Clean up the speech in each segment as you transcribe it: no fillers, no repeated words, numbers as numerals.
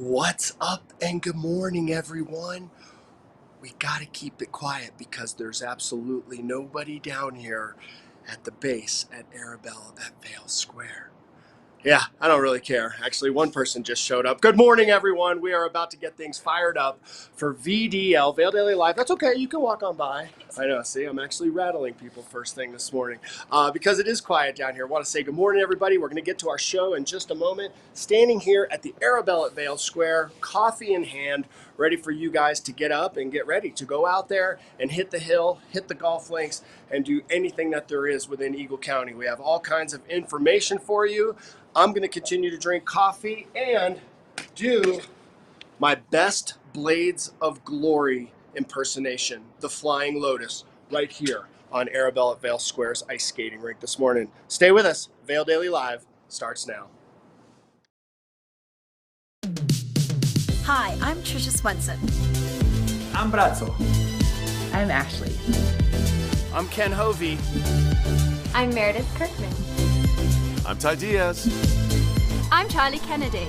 What's up and good morning, everyone? We gotta keep it quiet because there's absolutely nobody down here at the base at Arabelle at Vail Square. Yeah, I don't really care. Actually, one person just showed up. Good morning, everyone. We are about to get things fired up for VDL, Vail Daily Live. That's okay. You can walk on by. I know. See, I'm actually rattling people first thing this morning because it is quiet down here. I want to say good morning, everybody. We're going to get to our show in just a moment. Standing here at the Arabelle at Vail Square, coffee in hand, ready for you guys to get up and get ready to go out there and hit the hill, hit the golf links, and do anything that there is within Eagle County. We have all kinds of information for you. I'm going to continue to drink coffee and do my best Blades of Glory impersonation, the Flying Lotus, right here on Arabelle at Vail Square's ice skating rink this morning. Stay with us. Vail Daily Live starts now. Hi, I'm Trisha Swenson. I'm Brazzo. I'm Ashley. I'm Ken Hovey. I'm Meredith Kirkman. I'm Ty Diaz. I'm Charlie Kennedy.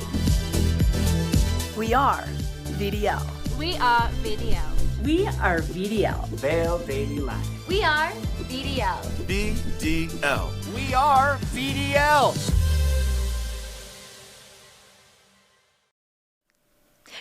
We are VDL. We are VDL. We are VDL. Vail Daily Live. We are VDL. VDL. We are VDL.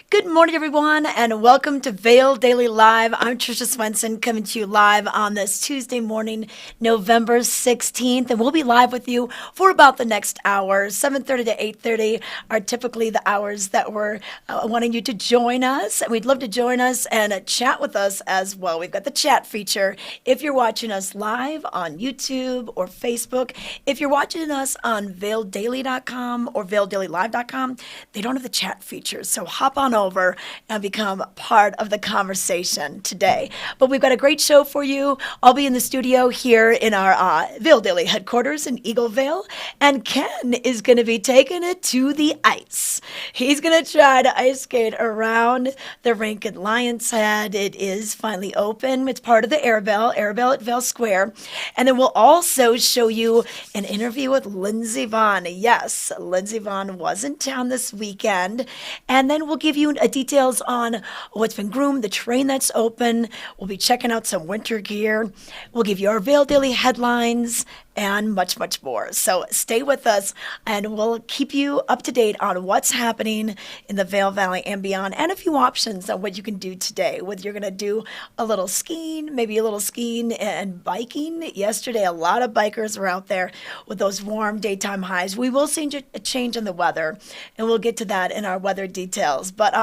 Good morning, everyone, and welcome to Vail Daily Live. I'm Trisha Swenson, coming to you live on this Tuesday morning, November 16th, and we'll be live with you for about the next hour. 7:30 to 8:30 are typically the hours that we're wanting you to join us, and we'd love to join us and chat with us as well. We've got the chat feature if you're watching us live on YouTube or Facebook. If you're watching us on VailDaily.com or VailDailyLive.com, they don't have the chat feature, so hop on over and become part of the conversation today. But we've got a great show for you. I'll be in the studio here in our Vail Daily headquarters in Eagle Vale, and Ken is going to be taking it to the ice. He's going to try to ice skate around the rink at Lionshead. It is finally open. It's part of the Arabelle at Vail Square. And then we'll also show you an interview with Lindsey Vonn. Yes, Lindsey Vonn was in town this weekend. And then we'll give you details on what's been groomed, the train that's open. We'll be checking out some winter gear. We'll give you our Vail Daily headlines and much, much more. So stay with us, and we'll keep you up to date on what's happening in the Vail Valley and beyond, and a few options on what you can do today. Whether you're going to do a little skiing, maybe a little skiing and biking. Yesterday, a lot of bikers were out there with those warm daytime highs. We will see a change in the weather, and we'll get to that in our weather details. But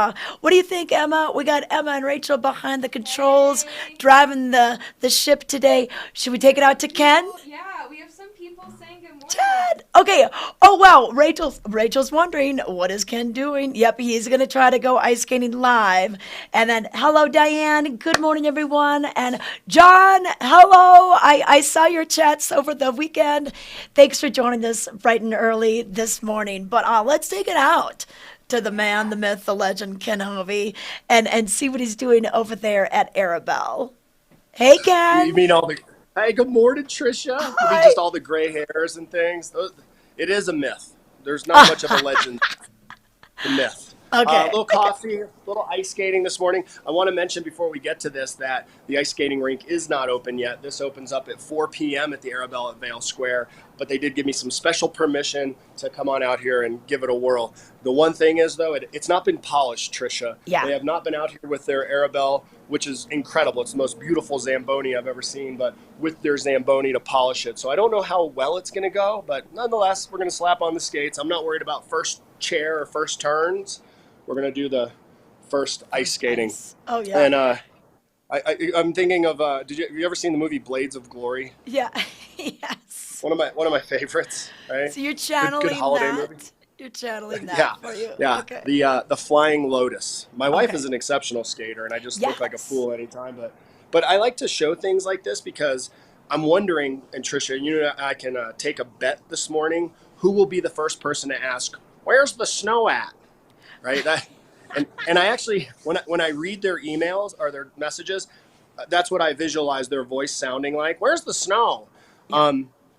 what do you think, Emma? We got Emma and Rachel behind the controls, driving the ship today. Should we take it out to Ken? Yeah, we have some people saying good morning. Chad. Okay. Oh, wow. Rachel's wondering, what is Ken doing? Yep, he's going to try to go ice skating live. And then, hello, Diane. Good morning, everyone. And John, hello. I saw your chats over the weekend. Thanks for joining us bright and early this morning. But let's take it out to the man, the myth, the legend, Ken Hovey, and see what he's doing over there at Arabelle. Hey, Ken. You mean all the... Hey, good morning, Trisha. You mean just all the gray hairs and things? It is a myth. There's not much of a legend. The myth. Okay. A little coffee, a little ice skating this morning. I want to mention before we get to this that the ice skating rink is not open yet. This opens up at 4 p.m. at the Arabelle at Vail Square, but they did give me some special permission to come on out here and give it a whirl. The one thing is, though, it's not been polished, Trisha. Yeah. They have not been out here with their Arabelle, which is incredible. It's the most beautiful Zamboni I've ever seen, but with their Zamboni to polish it. So I don't know how well it's going to go, but nonetheless, we're going to slap on the skates. I'm not worried about first chair or first turns. We're going to do the first ice skating. Oh, yeah. And I'm thinking of, have you ever seen the movie Blades of Glory? Yeah. Yes. One of my favorites, right? So you're channeling good holiday that. movie. You're channeling that Yeah, for you. yeah. Okay. The Flying Lotus. My wife Okay. is an exceptional skater, and I just look like a Yes. fool anytime. But I like to show things like this because I'm wondering, and Trisha, you know, I can take a bet this morning. Who will be the first person to ask, "Where's the snow at?" Right? And I actually, when I read their emails or their messages, that's what I visualize their voice sounding like. Where's the snow?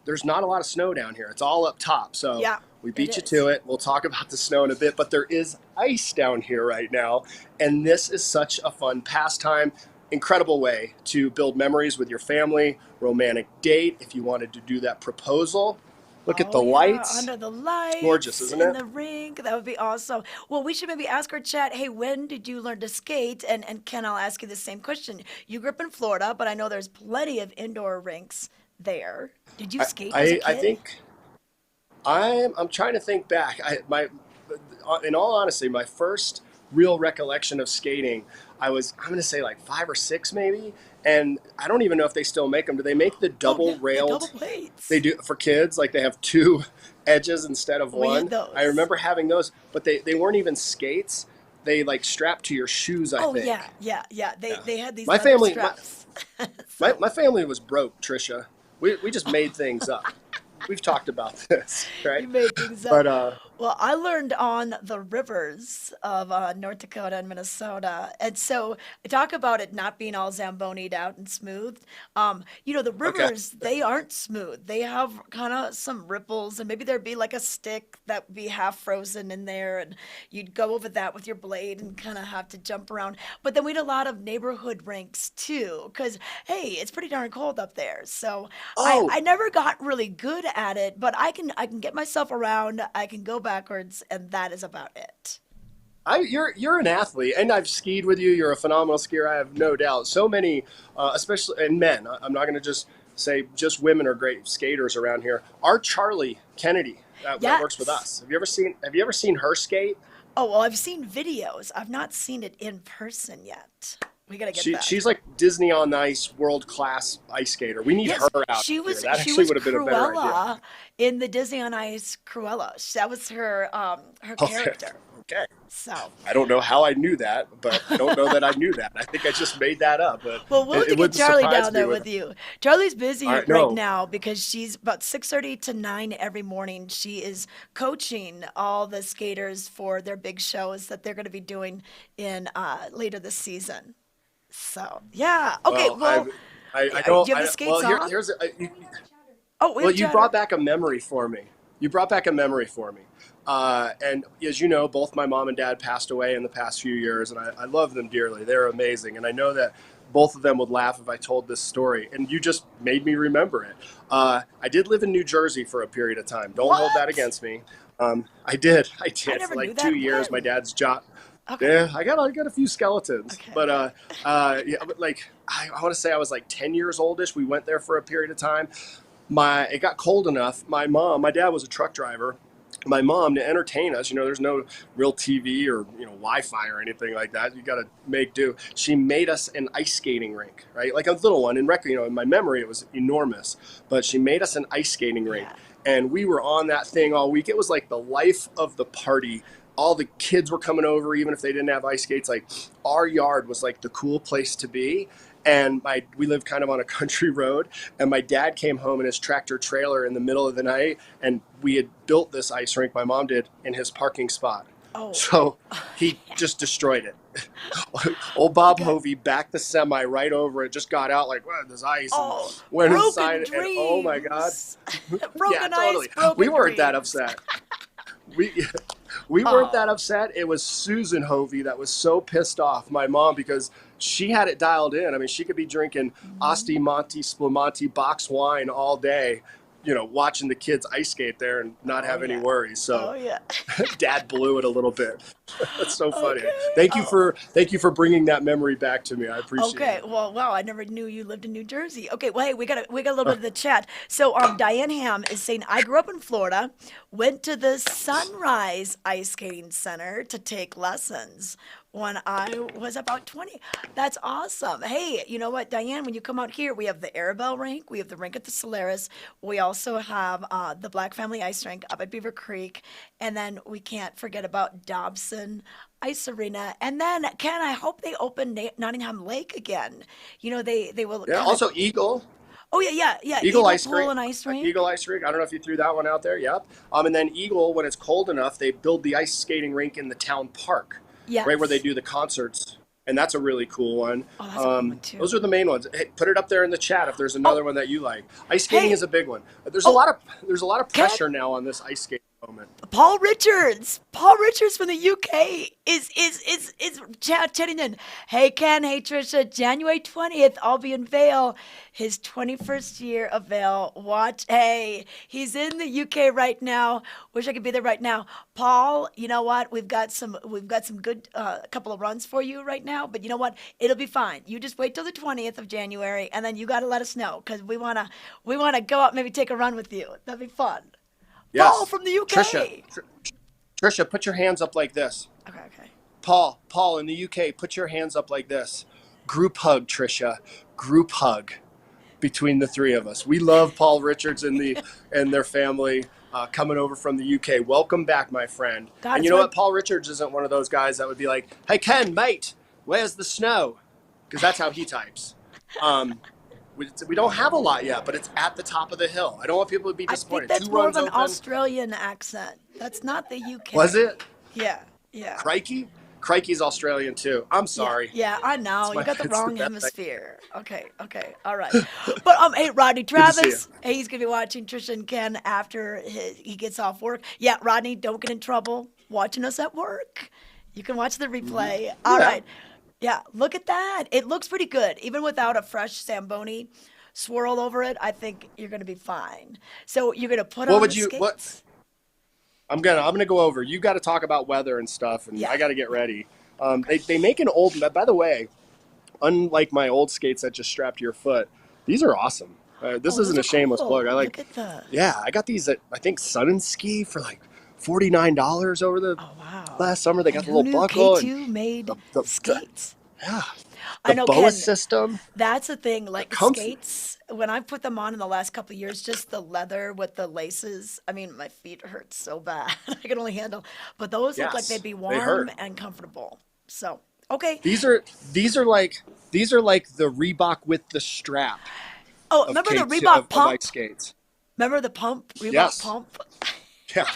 There's not a lot of snow down here. It's all up top. So Yeah. We It beat you is. to it. We'll talk about the snow in a bit, but there is ice down here right now. And this is such a fun pastime, incredible way to build memories with your family, romantic date. If you wanted to do that proposal, look at Oh the yeah, lights. under the It's gorgeous, lights isn't in it? the rink. That would be awesome. Well, we should maybe ask our chat, hey, when did you learn to skate? And Ken, I'll ask you the same question. You grew up in Florida, but I know there's plenty of indoor rinks there. Did you I, skate as a I kid? think I'm trying to think back. In all honesty, my first real recollection of skating, I'm going to say like 5 or 6 maybe, and I don't even know if they still make them. Do they make the Oh yeah, double the double railed? They plates. do for kids, like they have two edges instead of We had one. I those. remember having those, but they weren't even skates. They like strapped to your shoes, I Oh think. yeah, yeah, yeah. They Yeah. they had these My leather family, straps. my, So my family was broke, Trisha. We just made things up. We've talked about this, right? you made things up. But Well, I learned on the rivers of North Dakota and Minnesota. And so talk about it not being all Zambonied out and smooth. The okay. rivers, they aren't smooth. They have kind of some ripples, and maybe there'd be like a stick that would be half frozen in there, and you'd go over that with your blade and kind of have to jump around. But then we had a lot of neighborhood rinks too, because hey, it's pretty darn cold up there. So Oh, I never got really good at it, but I can get myself around. I can go backwards, and that is about it. you're an athlete, and I've skied with you. You're a phenomenal skier. I have no doubt. So many, especially and men. I'm not going to just say just women are great skaters around here. Our Charlie Kennedy that works with Yes. us. Have you ever seen her skate? Oh, well, I've seen videos. I've not seen it in person yet. We gotta get that. She's like Disney on Ice, world class ice skater. We need Yes, her out she here. was That she actually was would have been a better idea. Cruella in the Disney on Ice Cruella. That was her Okay. character. Okay. So, I don't know how I knew that, but I don't know that I knew that. I think I just made that up, but well, we'll have it to get wouldn't Charlie surprise down me there with. with you. Charlie's All busy right, right no. now because she's about 6:30 to 9 every morning. She is coaching all the skaters for their big shows that they're going to be doing in later this season. So, yeah. Okay, Well, well, I do don't. you have the skates Well, on? here's Oh, we well, have you chatter. brought back a memory for me. You brought back a memory for me. And as you know, both my mom and dad passed away in the past few years, and I love them dearly. They're amazing, and I know that both of them would laugh if I told this story. And you just made me remember it. I did live in New Jersey for a period of time. Don't hold that What? against me. I did. I I did for never knew like 2 years. that. My When? dad's job. Okay. Yeah, I got a few skeletons, Okay, but okay. yeah, but like I want to say I was like 10 years oldish. We went there for a period of time. It got cold enough. My dad was a truck driver. My mom, to entertain us, there's no real TV or Wi-Fi or anything like that. You got to make do. She made us an ice skating rink, right? Like a little one. In my memory, it was enormous, but she made us an ice skating rink, Yeah. and we were on that thing all week. It was like the life of the party. All the kids were coming over, even if they didn't have ice skates. Like our yard was like the cool place to be. And we lived kind of on a country road, and my dad came home in his tractor trailer in the middle of the night, and we had built this ice rink, my mom did, in his parking spot. Oh, So he just destroyed it. Old Bob okay. Hovey backed the semi right over it, just got out like, well, there's ice, and Oh, went broken inside, and oh my God. dreams. Yeah, Broken ice, totally. We broken weren't that dreams. upset. We we weren't that Oh, upset. It was Susan Hovey that was so pissed off, my mom, because she had it dialed in. I mean, she could be drinking Asti Monte, Spumante box wine all day, watching the kids ice skate there and not oh have any yeah. worries. Oh So yeah. Dad blew it a little bit. That's so funny. Okay. Thank you for bringing that memory back to me. I appreciate Okay. it. Well, wow. I never knew you lived in New Jersey. Okay. Well, hey, we got a little bit of the chat. So, Diane Ham is saying, I grew up in Florida, went to the Sunrise Ice Skating Center to take lessons when I was about 20. That's awesome. Hey, you know what, Diane, when you come out here, we have the Arabelle rink, we have the rink at the Solaris, we also have the Black Family Ice Rink up at Beaver Creek, and then we can't forget about Dobson Ice Arena. And then, Ken, I hope they open Nottingham Lake again. They will Yeah. kind of. Also, Eagle. Oh yeah, yeah, yeah. Eagle Eagle Ice Pool Rink. and Ice Eagle Rink. Ice Rink. I don't know if you threw that one out there. Yep. And then Eagle, when it's cold enough, they build the ice skating rink in the town park, right where they Yes. do the concerts, and that's a really cool one. Oh, that's a cool one Those too. are the main ones. Hey, put it up there in the chat if there's Oh, another one that you like. Ice skating hey. is a big one. There's a Oh, lot of Ken. pressure now on this ice skating moment. Paul Richards. Paul Richards from the UK is chatting in. Hey Ken, hey Trisha, January 20th, I'll be in Vail. His 21st year of Vail. Watch. Hey, he's in the UK right now. Wish I could be there right now. Paul, you know what? We've got some good couple of runs for you right now, but you know what? It'll be fine. You just wait till the 20th of January, and then you got to let us know because we wanna go out, maybe take a run with you. That'd be fun. Yes. Paul from the UK. Trisha, put your hands up like this. Okay. Paul in the UK, put your hands up like this. Group hug, Trisha. Group hug between the three of us. We love Paul Richards and their family coming over from the UK. Welcome back, my friend. God, and you know what? Paul Richards isn't one of those guys that would be like, "Hey Ken, mate, where's the snow?" Because that's how he types. We don't have a lot yet, but it's at the top of the hill. I don't want people to be disappointed. I think that's more of an Australian accent. That's not the UK. Was it? Yeah. Crikey's Australian too. I'm sorry. Yeah, I know. You got the wrong the hemisphere. Okay. All right. But hey, Rodney Travis. Hey, he's gonna be watching Trisha and Ken after he gets off work. Yeah, Rodney, don't get in trouble watching us at work. You can watch the replay. All right. Yeah, look at that. It looks pretty good. Even without a fresh Zamboni swirl over it, I think you're going to be fine. So you're going to put on the skates? I'm gonna go over. You got to talk about weather and stuff, and I got to get ready. They make an old. By the way, unlike my old skates that just strapped to your foot, these are awesome. This isn't a shameless plug. I like. I got these at I think Sun and Ski for like $49 over the last summer. They got the little buckle. K2 made the skates. Yeah. I know, BOA Ken, system. That's the thing. Like skates, when I put them on in the last couple of years, just the leather with the laces. I mean, my feet hurt so bad. I can only handle. But those look like they'd be warm and comfortable. So okay. These are like the Reebok with the strap. Oh, remember the Reebok pump? Of skates. Remember the pump? Reebok pump. Yeah.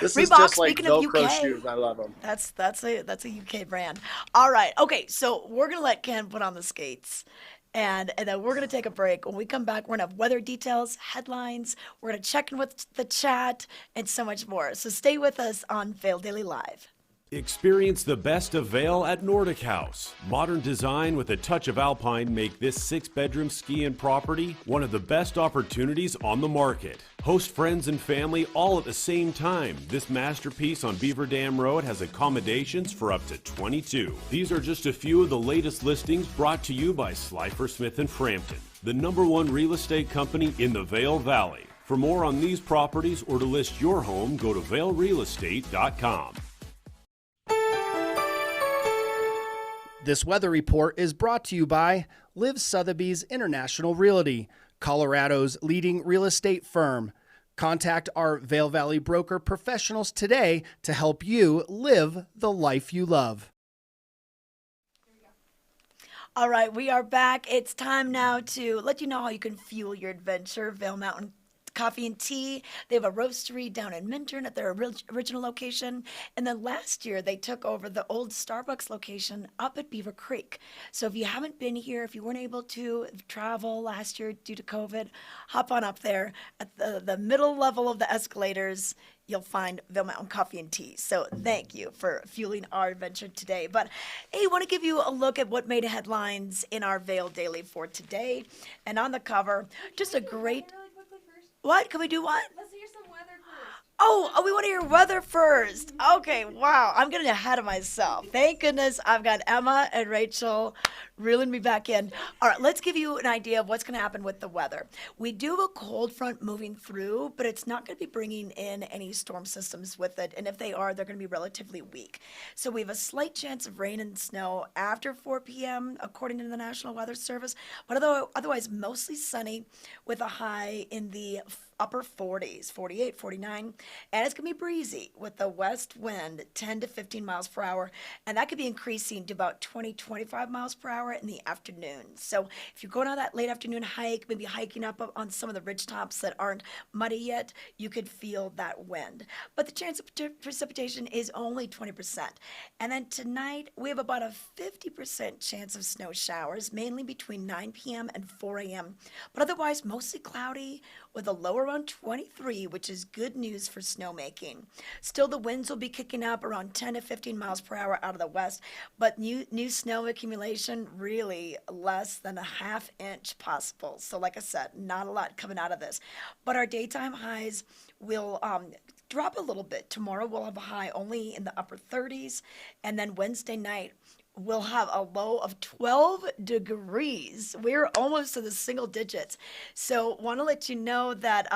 This Reebok, is just like speaking Velcro of UK, shoes. I love them. That's a UK brand. All right. Okay. So we're going to let Ken put on the skates. And then we're going to take a break. When we come back, we're going to have weather details, headlines. We're going to check in with the chat and so much more. So stay with us on Vail Daily Live. Experience the best of Vail at Nordic House. Modern design with a touch of Alpine make this 6-bedroom ski-in property one of the best opportunities on the market. Host friends and family all at the same time. This masterpiece on Beaver Dam Road has accommodations for up to 22. These are just a few of the latest listings brought to you by Slifer Smith & Frampton, the #1 real estate company in the Vail Valley. For more on these properties or to list your home, go to vailrealestate.com. This weather report is brought to you by Liv Sotheby's International Realty, Colorado's leading real estate firm. Contact our Vail Valley broker professionals today to help you live the life you love. All right, we are back. It's time now to let you know how you can fuel your adventure. Vail Mountain Coffee and Tea. They have a roastery down in Minturn at their original location. And then last year, they took over the old Starbucks location up at Beaver Creek. So if you haven't been here, if you weren't able to travel last year due to COVID, hop on up there. At the middle level of the escalators, you'll find Vail Mountain Coffee and Tea. So thank you for fueling our adventure today. But hey, I want to give you a look at what made headlines in our Vail Daily for today. And on the cover, just a great... What? Can we do what? Let's hear some weather first. Oh, we want to hear weather first. Okay, wow. I'm getting ahead of myself. Thank goodness I've got Emma and Rachel reeling me back in. All right, let's give you an idea of what's going to happen with the weather. We do have a cold front moving through, but it's not going to be bringing in any storm systems with it. And if they are, they're going to be relatively weak. So we have a slight chance of rain and snow after 4 p.m., according to the National Weather Service. But otherwise, mostly sunny with a high in the upper 40s, 48, 49. And it's going to be breezy with the west wind 10 to 15 miles per hour. And that could be increasing to about 20, 25 miles per hour in the afternoon. So if you're going on that late afternoon hike, maybe hiking up on some of the ridge tops that aren't muddy yet, you could feel that wind. But the chance of precipitation is only 20%. And then tonight, we have about a 50% chance of snow showers, mainly between 9 p.m. and 4 a.m. But otherwise, mostly cloudy with a low around 23, which is good news for snowmaking. Still, the winds will be kicking up around 10 to 15 miles per hour out of the west, but new snow accumulation really less than a half inch possible. So like I said, not a lot coming out of this. But our daytime highs will drop a little bit. Tomorrow we'll have a high only in the upper 30s, and then Wednesday night we'll have a low of 12 degrees. We're almost to the single digits. So want to let you know that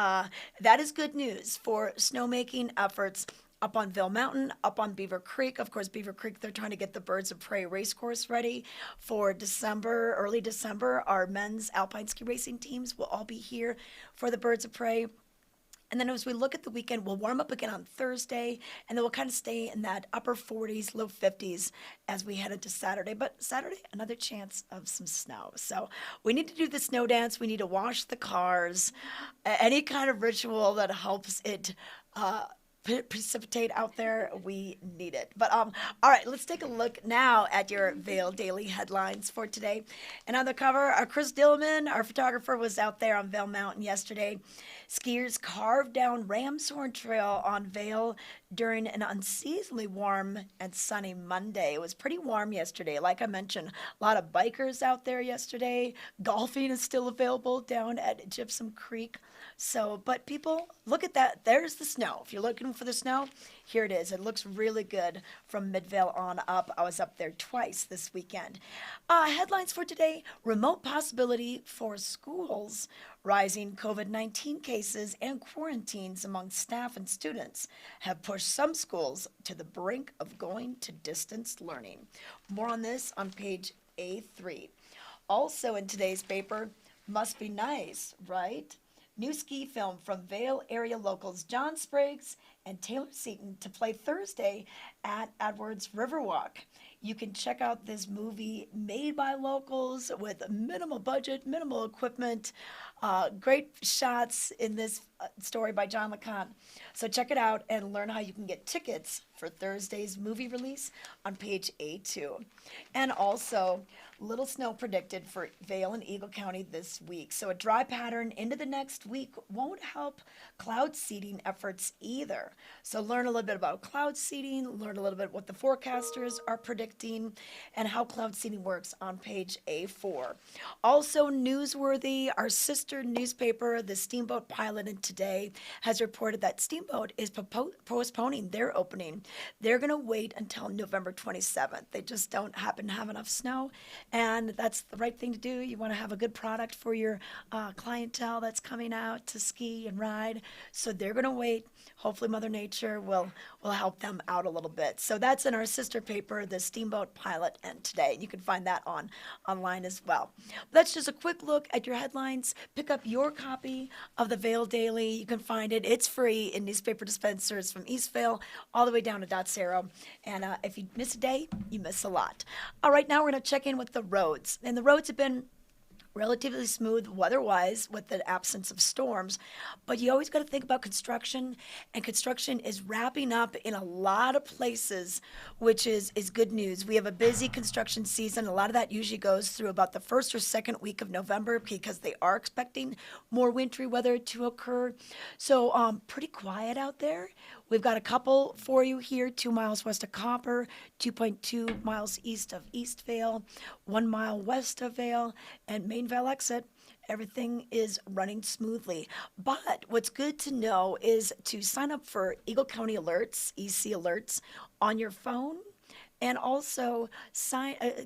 that is good news for snowmaking efforts up on Vail Mountain, up on Beaver Creek. Of course, Beaver Creek, they're trying to get the Birds of Prey race course ready for December, early December. Our men's alpine ski racing teams will all be here for the Birds of Prey. And then as we look at the weekend, we'll warm up again on Thursday, and then we'll kind of stay in that upper 40s, low 50s as we head into Saturday. But Saturday, another chance of some snow. So we need to do the snow dance. We need to wash the cars. Any kind of ritual that helps it precipitate out there, we need it. But all right, let's take a look now at your Vail Daily headlines for today. And on the cover, Chris Dillman, our photographer, was out there on Vail Mountain yesterday. Skiers carved down Ram's Horn Trail on Vail during an unseasonably warm and sunny Monday. It was pretty warm yesterday. Like I mentioned, a lot of bikers out there yesterday. Golfing is still available down at Gypsum Creek. So, but people, look at that. There's the snow. If you're looking for the snow, here it is. It looks really good from Midvale on up. I was up there twice this weekend. Headlines for today: remote possibility for schools. Rising COVID-19 cases and quarantines among staff and students have pushed some schools to the brink of going to distance learning. More on this on page A3. Also in today's paper, must be nice, right? New ski film from Vail area locals John Spriggs and Taylor Seaton to play Thursday at Edwards Riverwalk. You can check out this movie made by locals with minimal budget, minimal equipment, great shots in this story by John LeConte. So check it out and learn how you can get tickets for Thursday's movie release on page A2. And also, little snow predicted for Vail and Eagle County this week. So a dry pattern into the next week won't help cloud seeding efforts either. So learn a little bit about cloud seeding, learn a little bit what the forecasters are predicting, and how cloud seeding works on page A4. Also newsworthy, our sister newspaper, the Steamboat Pilot, in today has reported that Steamboat is postponing their opening. They're going to wait until November 27th. They just don't happen to have enough snow, and that's the right thing to do. You want to have a good product for your clientele that's coming out to ski and ride. So they're going to wait. Hopefully Mother Nature will help them out a little bit. So that's in our sister paper, the Steamboat Pilot, and today. You can find that online as well. That's just a quick look at your headlines. Pick up your copy of the Vail Daily. You can find it. It's free in newspaper dispensers from East Vail all the way down to Dotsero. And if you miss a day, you miss a lot. All right, now we're going to check in with the roads. And the roads have been relatively smooth weather-wise with the absence of storms, but you always got to think about construction, and construction is wrapping up in a lot of places, which is good news. We have a busy construction season. A lot of that usually goes through about the first or second week of November because they are expecting more wintry weather to occur. So pretty quiet out there. We've got a couple for you here, 2 miles west of Copper, 2.2 miles east of East Vail, 1 mile west of Vail, and Main Vail exit. Everything is running smoothly. But what's good to know is to sign up for Eagle County Alerts, EC Alerts, on your phone. And also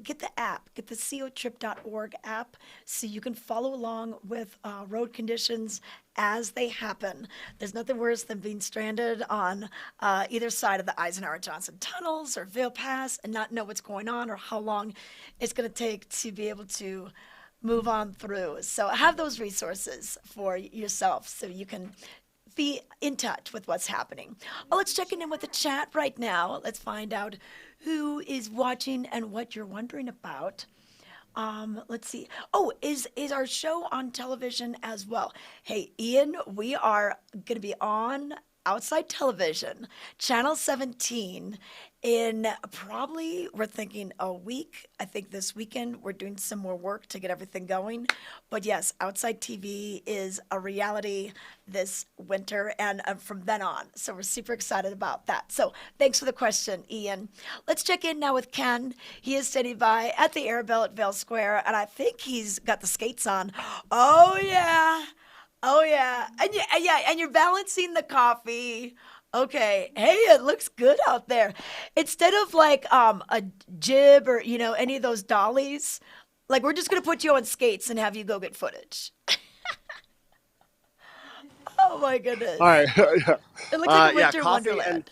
get the app, get the cotrip.org app, so you can follow along with road conditions as they happen. There's nothing worse than being stranded on either side of the Eisenhower Johnson tunnels or Vail Pass and not know what's going on or how long it's going to take to be able to move on through. So have those resources for yourself so you can be in touch with what's happening. Let's check in with the chat right now. Let's find out who is watching and what you're wondering about. Let's see. Oh, is our show on television as well? Hey, Ian, we are going to be on Outside Television, Channel 17, in probably, we're thinking a week. I think this weekend we're doing some more work to get everything going. But yes, Outside TV is a reality this winter and from then on. So we're super excited about that. So thanks for the question, Ian. Let's check in now with Ken. He is standing by at the Arabelle at Vail Square, and I think he's got the skates on. Oh, yeah. Oh, yeah. And you're balancing the coffee. Okay. Hey, it looks good out there. Instead of like a jib or, any of those dollies, like we're just going to put you on skates and have you go get footage. Oh, my goodness. All right. It looks like a winter coffee wonderland.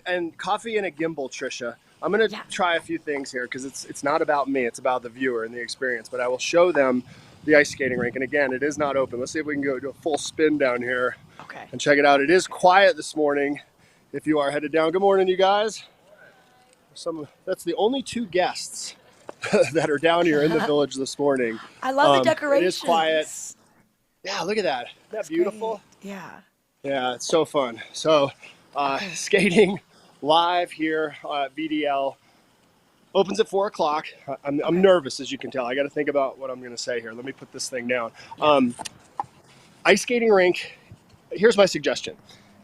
and coffee and a gimbal, Trisha. I'm going to try a few things here because it's not about me. It's about the viewer and the experience. But I will show them the ice skating rink. And again, it is not open. Let's see if we can go do a full spin down here. Okay. And check it out. It is quiet this morning if you are headed down. Good morning, you guys. That's the only 2 guests that are down here in the village this morning. I love the decorations. It is quiet. Yeah, look at that. Isn't that beautiful? Great. Yeah. Yeah, it's so fun. So skating live here at VDL. Opens at 4 o'clock. I'm nervous, as you can tell. I got to think about what I'm going to say here. Let me put this thing down. Ice skating rink. Here's my suggestion.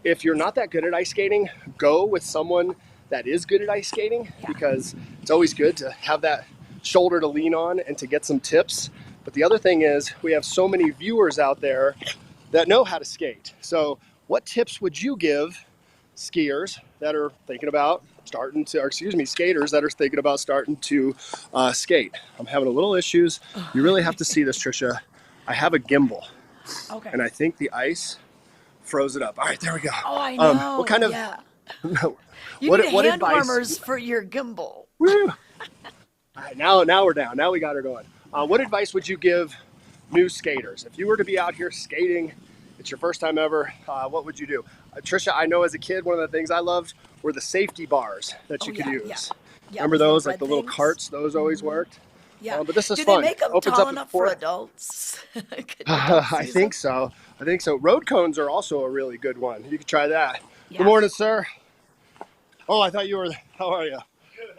If you're not that good at ice skating, go with someone that is good at ice skating because it's always good to have that shoulder to lean on and to get some tips. But the other thing is we have so many viewers out there that know how to skate. So what tips would you give skiers that are thinking about skaters that are thinking about starting to skate? I'm having a little issues. You really have to see this, Trisha. I have a gimbal. Okay. And I think the ice froze it up. All right, there we go. Oh, I know. What kind of You need hand warmers for your gimbal. Woo! All right, now we're down. Now we got her going. What advice would you give new skaters? If you were to be out here skating, it's your first time ever, what would you do? Trisha, I know as a kid, one of the things I loved were the safety bars that you could use. Yeah, Remember those, like the little things? carts? Those always worked. Yeah. But this is Do fun. they make them Opens tall up at enough 4. for adults? I think so. Road cones are also a really good one. You could try that. Yeah. Good morning, sir. Oh, I thought you were. How are you?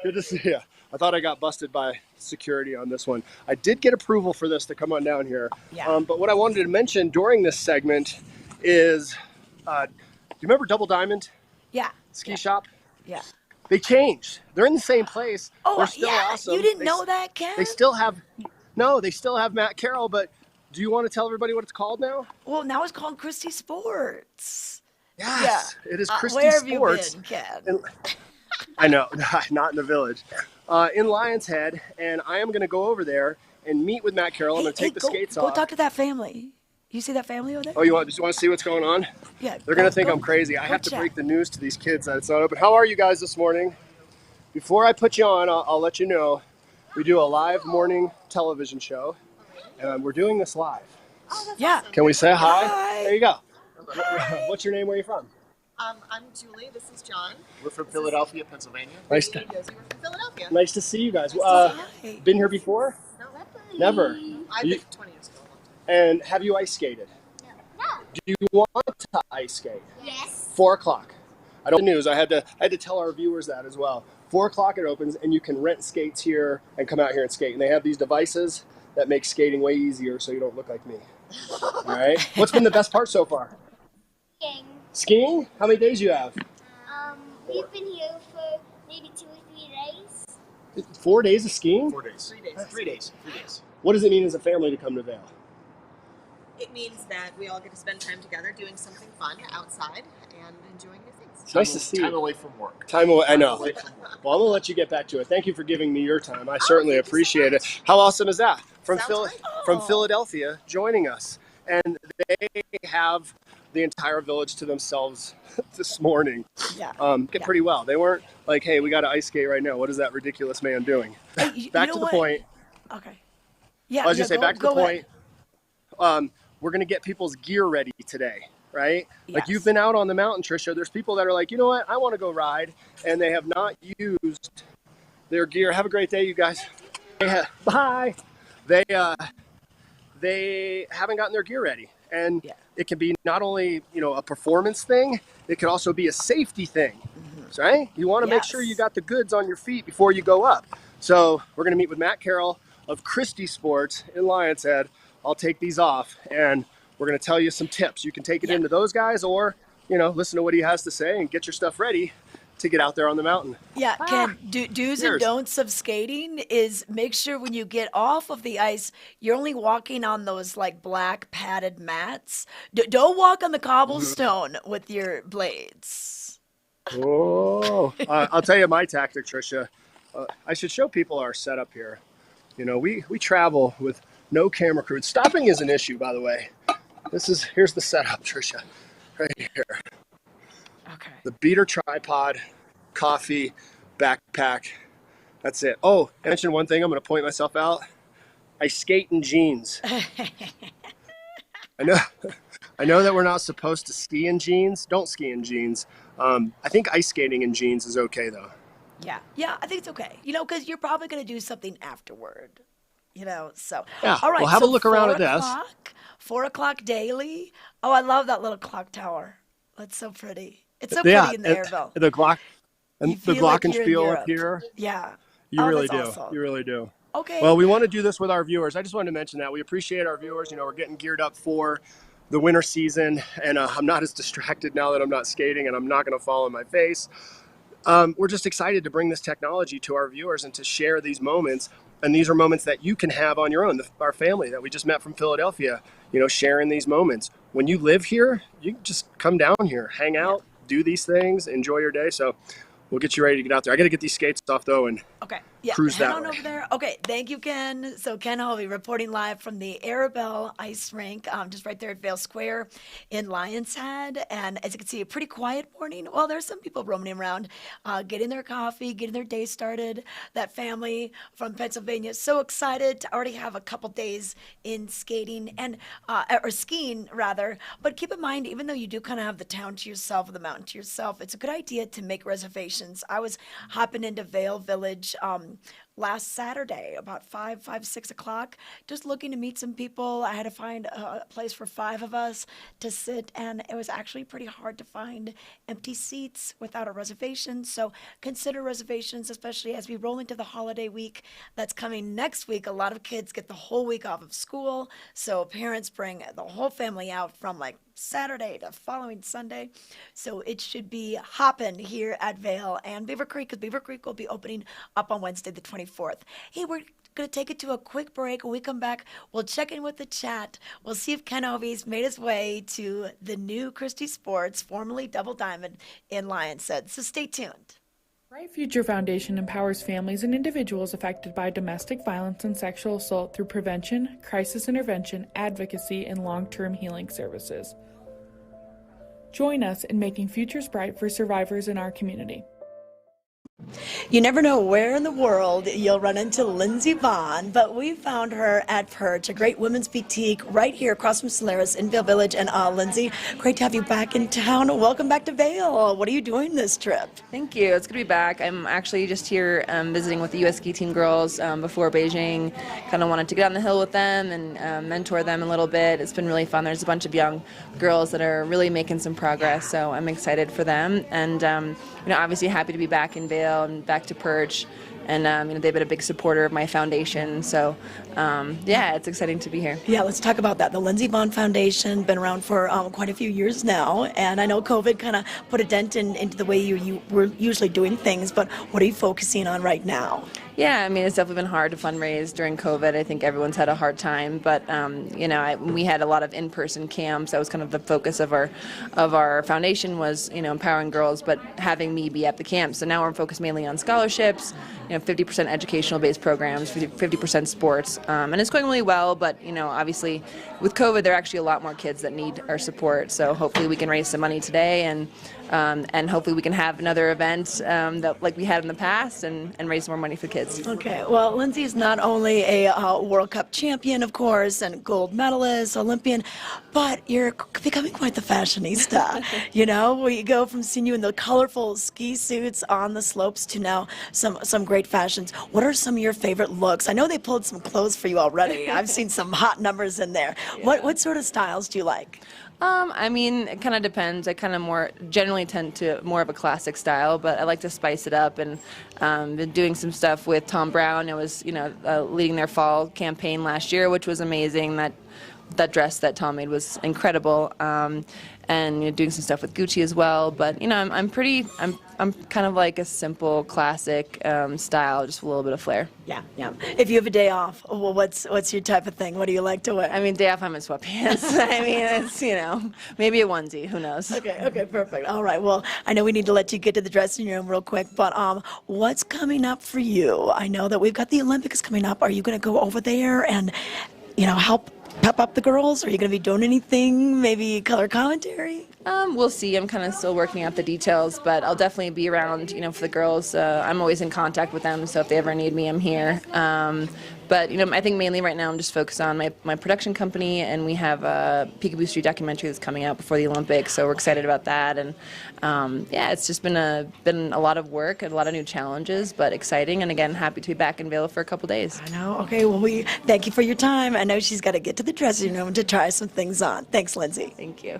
Good to see you. I thought I got busted by security on this one. I did get approval for this to come on down here. Yeah. But what I wanted to mention during this segment is, do you remember Double Diamond Yeah. Ski Shop? Yeah. They changed. They're in the same place. Oh, They're still awesome. You didn't know that, Ken? They still have Matt Carroll, but do you want to tell everybody what it's called now? Well, now it's called Christie Sports. Yes, it is Christie Where have Sports. you been, Ken? And, I know, not in the village. In Lionshead, and I am going to go over there and meet with Matt Carroll. I'm going to take the skates off. Go talk to that family. You see that family over there? Oh, you want to see what's going on? Yeah. They're going to think I'm crazy. I have to chat. break the news to these kids that it's not open. How are you guys this morning? Before I put you on, I'll let you know, we do a live morning television show, and we're doing this live. Yeah. Can we say hi? Hi. There you go. What's your name? Where are you from? I'm Julie. This is John. We're from Philadelphia, Pennsylvania. Nice to, Yes, we're from Philadelphia. nice to see you guys. Hi. Been here before? Never. I've been 20 years ago. And have you ice skated? No. Do you want to ice skate? Yes. 4 o'clock. I don't news. I had to tell our viewers that as well. 4 o'clock it opens, and you can rent skates here and come out here and skate. And they have these devices that make skating way easier, so you don't look like me. All right. What's been the best part so far? Skiing. Skiing? How many days you have? We've been here for maybe 2 or 3 days. 4 days of skiing? 4 days. 3 days. 3 days. 3 days. What does it mean as a family to come to Vail? It means that we all get to spend time together doing something fun outside and enjoying new things. It's nice to see Time you. away from work. Time away. I know. Away from work. Well, I'm going to let you get back to it. Thank you for giving me your time. I certainly thank you so appreciate it. much. How awesome is that? From Sounds great. from Philadelphia joining us. And they have the entire village to themselves this morning. Yeah. Did pretty well. They weren't like, hey, we got to ice skate right now. What is that ridiculous man doing? Hey, you Back know to the what? point. Okay. Yeah. I was going to say, back to the go point. ahead. We're going to get people's gear ready today, right? Like Yes. you've been out on the mountain, Trisha. There's people that are like, you know what? I want to go ride. And they have not used their gear. Have a great day, you guys. Bye. They haven't gotten their gear ready. And Yeah. it can be not only, a performance thing, it can also be a safety thing, right? You want to make sure you got the goods on your feet before you go up. So we're going to meet with Matt Carroll of Christie Sports in Lionshead. I'll take these off and we're going to tell you some tips. You can take it into those guys or, listen to what he has to say and get your stuff ready to get out there on the mountain. Yeah, Ken, do's and don'ts of skating is make sure when you get off of the ice, you're only walking on those like black padded mats. Don't walk on the cobblestone with your blades. Oh, I'll tell you my tactic, Tricia. I should show people our setup here. We travel with no camera crew. Stopping is an issue, by the way. Here's the setup, Tricia, right here. Okay. The beater tripod, coffee, backpack. That's it. Oh, I mentioned one thing. I'm going to point myself out. I skate in jeans. I know that we're not supposed to ski in jeans. Don't ski in jeans. I think ice skating in jeans is okay, though. Yeah, I think it's okay. Because you're probably going to do something afterward. So. Yeah, All right, well, have so a look around at 4 this. o'clock, 4 o'clock daily. Oh, I love that little clock tower. That's so pretty. It's so pretty in the Arabelle. The Glock and the like you're in Glockenspiel up Europe. here. Yeah. You really that's do. awesome. You really do. Okay. Well, we want to do this with our viewers. I just wanted to mention that. We appreciate our viewers. We're getting geared up for the winter season, and I'm not as distracted now that I'm not skating and I'm not going to fall on my face. We're just excited to bring this technology to our viewers and to share these moments. And these are moments that you can have on your own. Our family that we just met from Philadelphia, sharing these moments. When you live here, you can just come down here, hang out, do these things, enjoy your day. So we'll get you ready to get out there. I got to get these skates off, though, and cruise head that on way. over there. Okay, thank you, Ken. So Ken will be reporting live from the Arabelle ice rink, just right there at Vail Square in Lionshead. And as you can see, a pretty quiet morning. Well, there's some people roaming around, getting their coffee, getting their day started. That family from Pennsylvania, so excited to already have a couple days in skating and or skiing rather. But keep in mind, even though you do kind of have the town to yourself or the mountain to yourself, it's a good idea to make reservations. I was hopping into Vail Village last Saturday about 6 o'clock, just looking to meet some people. I had to find a place for 5 of us to sit, and it was actually pretty hard to find empty seats without a reservation. So consider reservations, especially as we roll into the holiday week that's coming next week. A lot of kids get the whole week off of school, so parents bring the whole family out from like Saturday to following Sunday. So it should be hopping here at Vail and Beaver Creek, because Beaver Creek will be opening up on Wednesday the 24th. Hey, we're going to take it to a quick break. When we come back, we'll check in with the chat. We'll see if Ken Hovey's made his way to the new Christie Sports, formerly Double Diamond, in Lionshead. So stay tuned. Bright Future Foundation empowers families and individuals affected by domestic violence and sexual assault through prevention, crisis intervention, advocacy, and long-term healing services. Join us in making futures bright for survivors in our community. You never know where in the world you'll run into Lindsey Vonn, but we found her at Perch, a great women's boutique right here across from Solaris in Vail Village. And Lindsey, great to have you back in town. Welcome back to Vail. What are you doing this trip? Thank you. It's good to be back. I'm actually just here visiting with the U.S. ski team girls before Beijing. Kind of wanted to get on the hill with them and mentor them a little bit. It's been really fun. There's a bunch of young girls that are really making some progress, so I'm excited for them. And obviously happy to be back in Vail and back to Perch, and they've been a big supporter of my foundation, so it's exciting to be here. Yeah, let's talk about that. The Lindsey Vonn Foundation, been around for quite a few years now, and I know COVID kind of put a dent into the way you were usually doing things, but what are you focusing on right now? Yeah, it's definitely been hard to fundraise during COVID. I think everyone's had a hard time, but we had a lot of in-person camps. That was kind of the focus of our foundation was empowering girls, but having me be at the camp. So now we're focused mainly on scholarships, 50% educational-based programs, 50% sports, and it's going really well. But obviously, with COVID, there are actually a lot more kids that need our support. So hopefully, we can raise some money today, and hopefully, we can have another event that like we had in the past, and raise more money for kids. Okay, well, Lindsey is not only a World Cup champion, of course, and gold medalist, Olympian, but you're becoming quite the fashionista. We go from seeing you in the colorful ski suits on the slopes to now some great fashions. What are some of your favorite looks? I know they pulled some clothes for you already. I've seen some hot numbers in there. Yeah. What sort of styles do you like? I mean, it kind of depends. I kind of generally tend to more of a classic style, but I like to spice it up, and been doing some stuff with Tom Brown. I was, leading their fall campaign last year, which was amazing. That dress that Tom made was incredible, and doing some stuff with Gucci as well. But I'm kind of like a simple classic style, just a little bit of flair. Yeah. If you have a day off, well, what's your type of thing? What do you like to wear? I mean, day off I'm in sweatpants. I mean, it's maybe a onesie. Who knows? Okay, perfect. All right. Well, I know we need to let you get to the dressing room real quick, but what's coming up for you? I know that we've got the Olympics coming up. Are you going to go over there and help pep up the girls? Are you going to be doing anything? Maybe color commentary? We'll see. I'm kind of still working out the details, but I'll definitely be around, for the girls. I'm always in contact with them, so if they ever need me, I'm here. But, I think mainly right now I'm just focused on my production company, and we have a Peekaboo Street documentary that's coming out before the Olympics, so we're excited about that. And, it's just been a lot of work and a lot of new challenges, but exciting. And again, happy to be back in Vail for a couple days. I know. Okay, well, we thank you for your time. I know she's got to get to the dressing room to try some things on. Thanks, Lindsey. Thank you.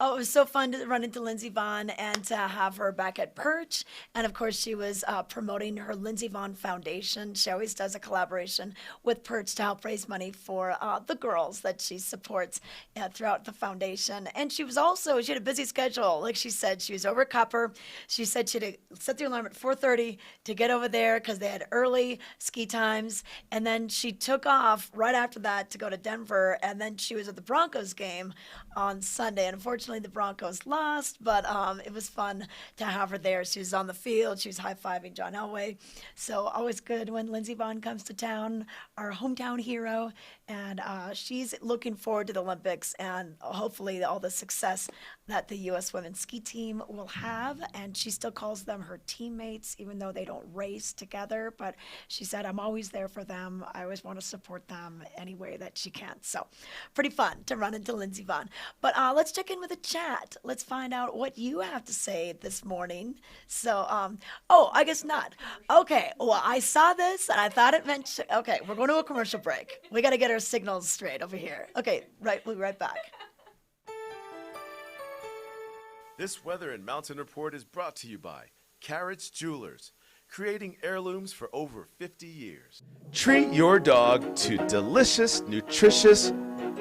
Oh, it was so fun to run into Lindsey Vonn and to have her back at Perch. And of course, she was promoting her Lindsey Vonn Foundation. She always does a collaboration with Perch to help raise money for the girls that she supports throughout the foundation. And she had a busy schedule. Like she said, she was over at Copper. She said she had to set the alarm at 4:30 to get over there because they had early ski times. And then she took off right after that to go to Denver. And then she was at the Broncos game on Sunday. And unfortunately, the Broncos lost, but it was fun to have her there. She was on the field. She was high-fiving John Elway. So always good when Lindsey Vonn comes to town, our hometown hero. And she's looking forward to the Olympics and hopefully all the success that the U.S. women's ski team will have. And she still calls them her teammates, even though they don't race together. But she said, I'm always there for them. I always want to support them any way that she can. So pretty fun to run into Lindsey Vonn. But let's check in with a chat. Let's find out what you have to say this morning. So, I guess not. Okay, well, I saw this and I thought it meant, okay, we're going to a commercial break. We got to get our signals straight over here. Okay, we'll be right back. This Weather and Mountain Report is brought to you by Carrots Jewelers, creating heirlooms for over 50 years. Treat your dog to delicious, nutritious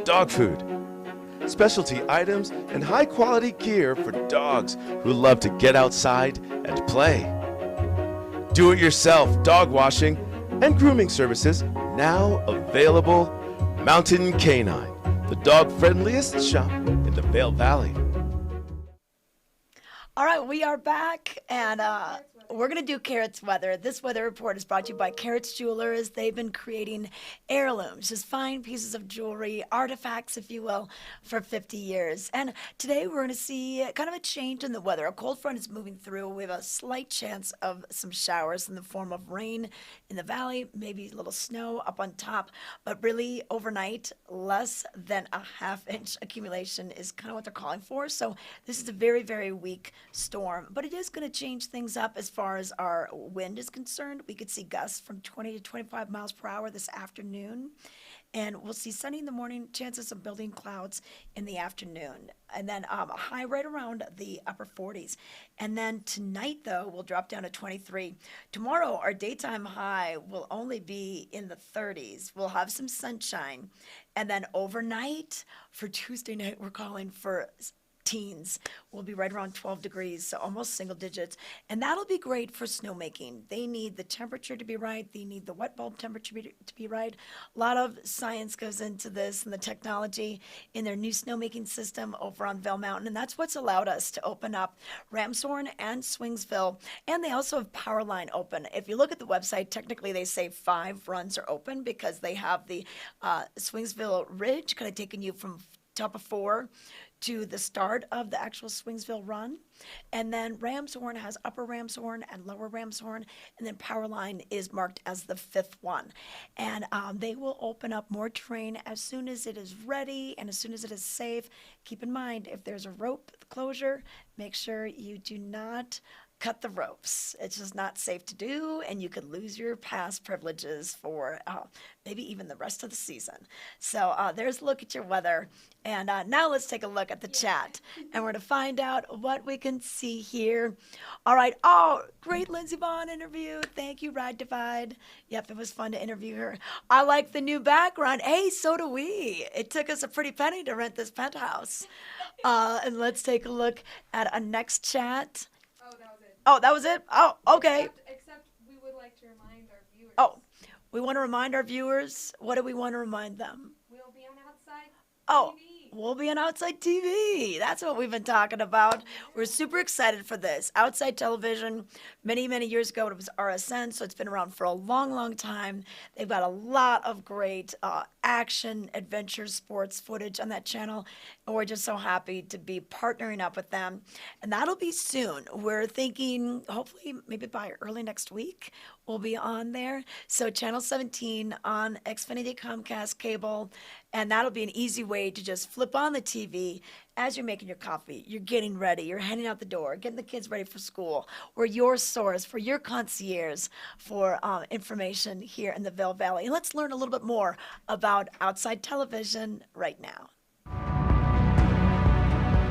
dog food. Specialty items and high-quality gear for dogs who love to get outside and play. Do-it-yourself dog washing and grooming services now available. Mountain Canine, the dog-friendliest shop in the Vail Valley. All right, we are back, and we're going to do Carrots weather. This weather report is brought to you by Carrots Jewelers. They've been creating heirlooms, just fine pieces of jewelry, artifacts, if you will, for 50 years. And today we're going to see kind of a change in the weather. A cold front is moving through. We have a slight chance of some showers in the form of rain in the valley, maybe a little snow up on top. But really, overnight, less than a half-inch accumulation is kind of what they're calling for. So this is a very, very weak storm. But it is going to change things up as far as our wind is concerned. We could see gusts from 20 to 25 miles per hour this afternoon. And we'll see sunny in the morning, chances of building clouds in the afternoon. And then a high right around the upper 40s. And then tonight, though, we'll drop down to 23. Tomorrow, our daytime high will only be in the 30s. We'll have some sunshine. And then overnight, for Tuesday night, we're calling for teens. Will be right around 12 degrees, so almost single digits. And that'll be great for snowmaking. They need the temperature to be right. They need the wet bulb temperature to be right. A lot of science goes into this and the technology in their new snowmaking system over on Vail Mountain. And that's what's allowed us to open up Ramshorn and Swingsville. And they also have Powerline open. If you look at the website, technically they say 5 runs are open because they have the Swingsville Ridge kind of taking you from top of 4 to the start of the actual Swingsville run. And then Ramshorn has Upper Ramshorn and Lower Ramshorn, and then Powerline is marked as the 5th one. And they will open up more terrain as soon as it is ready and as soon as it is safe. Keep in mind, if there's a rope closure, make sure you do not cut the ropes. It's just not safe to do, and you could lose your pass privileges for maybe even the rest of the season. So there's a look at your weather. And now let's take a look at the chat, and we're going to find out what we can see here. All right. Oh, great Lindsey Vonn interview. Thank you, Ride Divide. Yep, it was fun to interview her. I like the new background. Hey, so do we. It took us a pretty penny to rent this penthouse. And let's take a look at a next chat. Oh, that was it. Oh, that was it? Oh, okay. Except we would like to remind our viewers. Oh, we want to remind our viewers. What do we want to remind them? We'll be on Outside Oh, TV. we'll be on Outside TV. That's what we've been talking about. We're super excited for this. Outside Television, many, many years ago, it was RSN, so it's been around for a long, long time. They've got a lot of great action, adventure, sports footage on that channel, and we're just so happy to be partnering up with them. And that'll be soon. We're thinking, hopefully, maybe by early next week, we'll be on there. So Channel 17 on Xfinity Comcast cable, and that'll be an easy way to just flip on the TV as you're making your coffee, you're getting ready, you're heading out the door, getting the kids ready for school. We're your source for your concierge for information here in the Vail Valley. And let's learn a little bit more about Outside Television right now.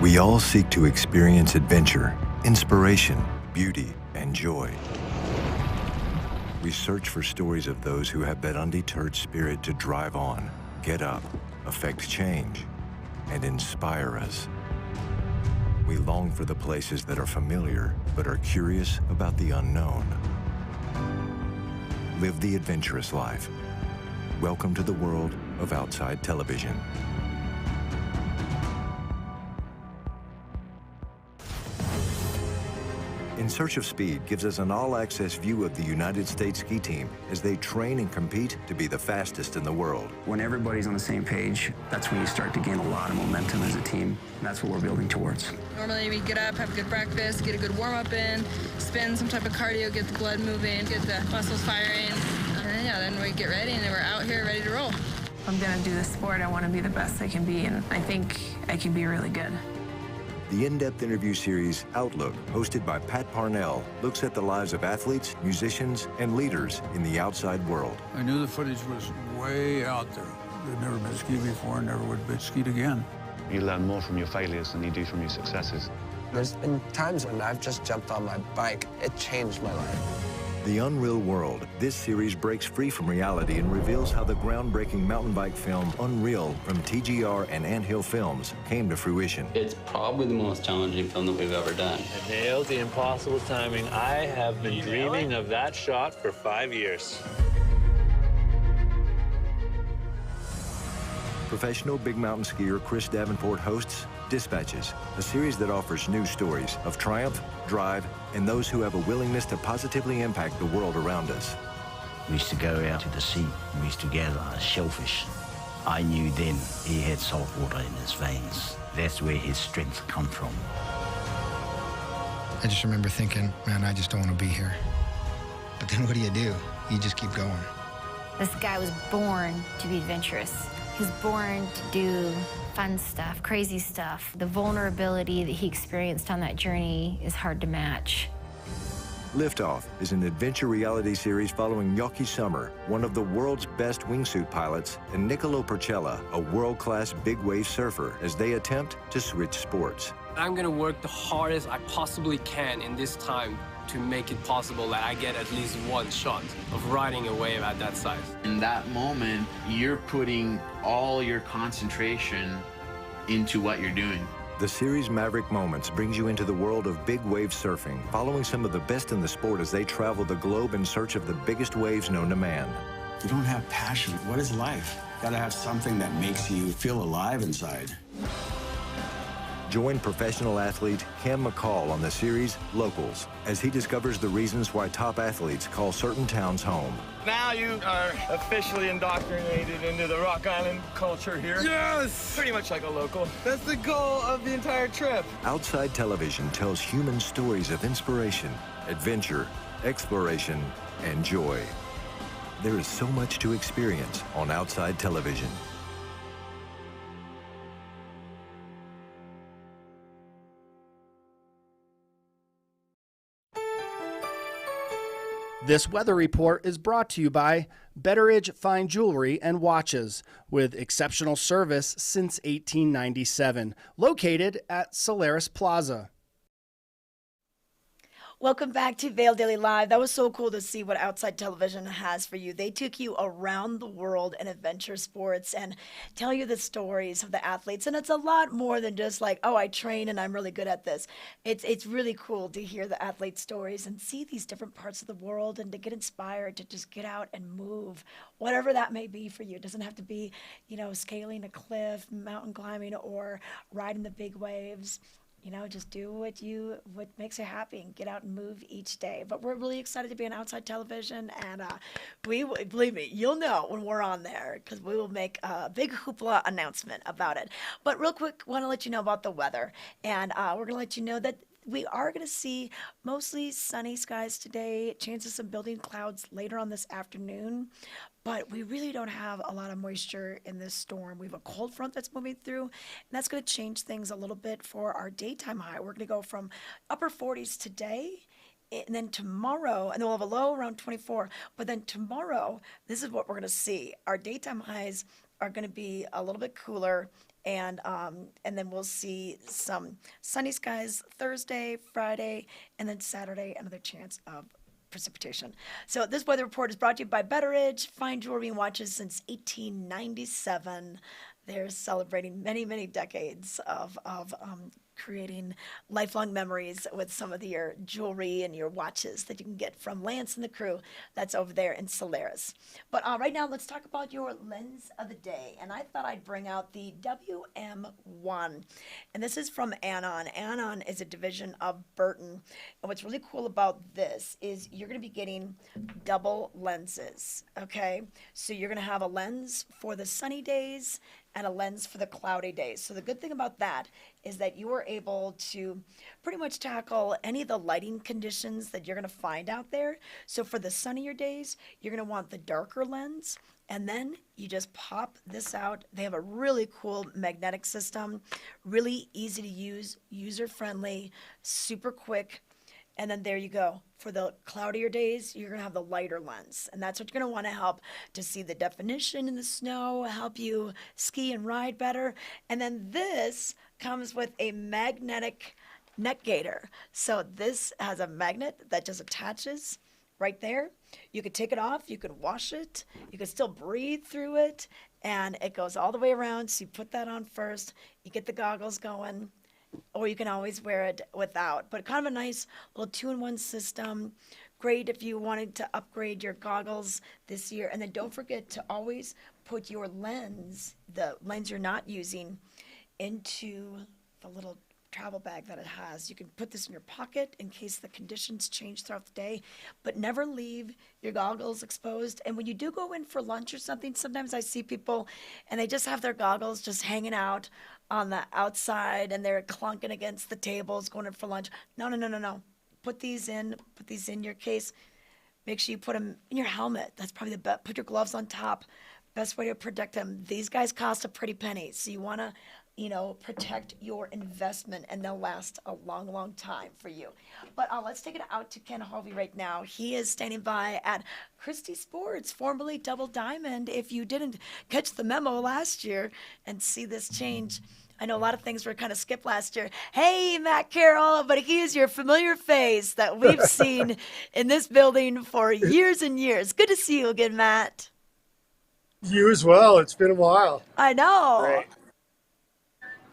We all seek to experience adventure, inspiration, beauty, and joy. We search for stories of those who have that undeterred spirit to drive on, get up, affect change, and inspire us. We long for the places that are familiar, but are curious about the unknown. Live the adventurous life. Welcome to the world of Outside Television. In Search of Speed gives us an all-access view of the United States ski team as they train and compete to be the fastest in the world. When everybody's on the same page, that's when you start to gain a lot of momentum as a team, and that's what we're building towards. Normally we get up, have a good breakfast, get a good warm-up in, spin some type of cardio, get the blood moving, get the muscles firing, and then we get ready and then we're out here ready to roll. If I'm gonna do this sport, I want to be the best I can be, and I think I can be really good. The in-depth interview series, Outlook, hosted by Pat Parnell, looks at the lives of athletes, musicians, and leaders in the outside world. I knew the footage was way out there. I'd never been skied before, never would be skied again. You learn more from your failures than you do from your successes. There's been times when I've just jumped on my bike. It changed my life. The Unreal World. This series breaks free from reality and reveals how the groundbreaking mountain bike film Unreal from TGR and Anthill Films came to fruition. It's probably the most challenging film that we've ever done. I nailed the impossible timing. I have been dreaming of that shot for 5 years. Professional big mountain skier Chris Davenport hosts Dispatches, a series that offers news stories of triumph, drive, and those who have a willingness to positively impact the world around us. We used to go out to the sea, we used to gather shellfish. I knew then he had salt water in his veins. That's where his strength come from. I just remember thinking, man, I just don't want to be here. But then what do? You just keep going. This guy was born to be adventurous. He was born to do fun stuff, crazy stuff. The vulnerability that he experienced on that journey is hard to match. Liftoff is an adventure reality series following Yoki Summer, one of the world's best wingsuit pilots, and Niccolo Porcella, a world-class big wave surfer, as they attempt to switch sports. I'm gonna work the hardest I possibly can in this time to make it possible that I get at least one shot of riding a wave at that size. In that moment, you're putting all your concentration into what you're doing. The series Maverick Moments brings you into the world of big wave surfing, following some of the best in the sport as they travel the globe in search of the biggest waves known to man. If you don't have passion, what is life? You gotta have something that makes you feel alive inside. Join professional athlete Cam McCall on the series Locals as he discovers the reasons why top athletes call certain towns home. Now you are officially indoctrinated into the Rock Island culture here. Yes! Pretty much like a local. That's the goal of the entire trip. Outside Television tells human stories of inspiration, adventure, exploration, and joy. There is so much to experience on Outside Television. This weather report is brought to you by Betteridge Fine Jewelry and Watches, with exceptional service since 1897, located at Solaris Plaza. Welcome back to Vail Daily Live. That was so cool to see what Outside Television has for you. They took you around the world in adventure sports and tell you the stories of the athletes. And it's a lot more than just like, oh, I train and I'm really good at this. It's really cool to hear the athlete stories and see these different parts of the world and to get inspired to just get out and move, whatever that may be for you. It doesn't have to be, scaling a cliff, mountain climbing, or riding the big waves. Just do what makes you happy and get out and move each day. But we're really excited to be on Outside Television, and believe me, you'll know when we're on there because we will make a big hoopla announcement about it. But real quick, want to let you know about the weather, and we're going to let you know that we are going to see mostly sunny skies today, chances of building clouds later on this afternoon, but we really don't have a lot of moisture in this storm. We have a cold front that's moving through, and that's going to change things a little bit for our daytime high. We're going to go from upper 40s today, and then tomorrow, and then we'll have a low around 24, but then tomorrow, this is what we're going to see. Our daytime highs are going to be a little bit cooler, and then we'll see some sunny skies Thursday, Friday, and then Saturday, another chance of precipitation. So this weather report is brought to you by Betteridge Fine Jewelry and Watches since 1897. They're celebrating many, many decades of creating lifelong memories with some of your jewelry and your watches that you can get from Lance and the crew that's over there in Solaris. But right now, let's talk about your lens of the day. And I thought I'd bring out the WM1. And this is from Anon. Anon is a division of Burton. And what's really cool about this is you're going to be getting double lenses, okay? So you're going to have a lens for the sunny days and a lens for the cloudy days. So the good thing about that is that you are able to pretty much tackle any of the lighting conditions that you're going to find out there. So for the sunnier days, you're going to want the darker lens, and then you just pop this out. They have a really cool magnetic system, really easy to use, user-friendly, super quick. And then there you go. For the cloudier days, you're going to have the lighter lens. And that's what you're going to want to help to see the definition in the snow, help you ski and ride better. And then this comes with a magnetic neck gaiter. So this has a magnet that just attaches right there. You could take it off. You could wash it. You could still breathe through it. And it goes all the way around. So you put that on first. You get the goggles going. Or you can always wear it without. But kind of a nice little 2-in-1 system. Great if you wanted to upgrade your goggles this year. And then don't forget to always put your lens, the lens you're not using, into the little travel bag that it has. You can put this in your pocket in case the conditions change throughout the day, but never leave your goggles exposed. And when you do go in for lunch or something, sometimes I see people and they just have their goggles just hanging out on the outside and they're clunking against the tables going in for lunch. No. Put these in your case. Make sure you put them in your helmet. That's probably the best. Put your gloves on top. Best way to protect them. These guys cost a pretty penny, so you want to protect your investment, and they'll last a long, long time for you. But let's take it out to Ken Harvey right now. He is standing by at Christie Sports, formerly Double Diamond. If you didn't catch the memo last year and see this change, I know a lot of things were kind of skipped last year. Hey, Matt Carroll, but he is your familiar face that we've seen in this building for years and years. Good to see you again, Matt. You as well. It's been a while. I know. Great.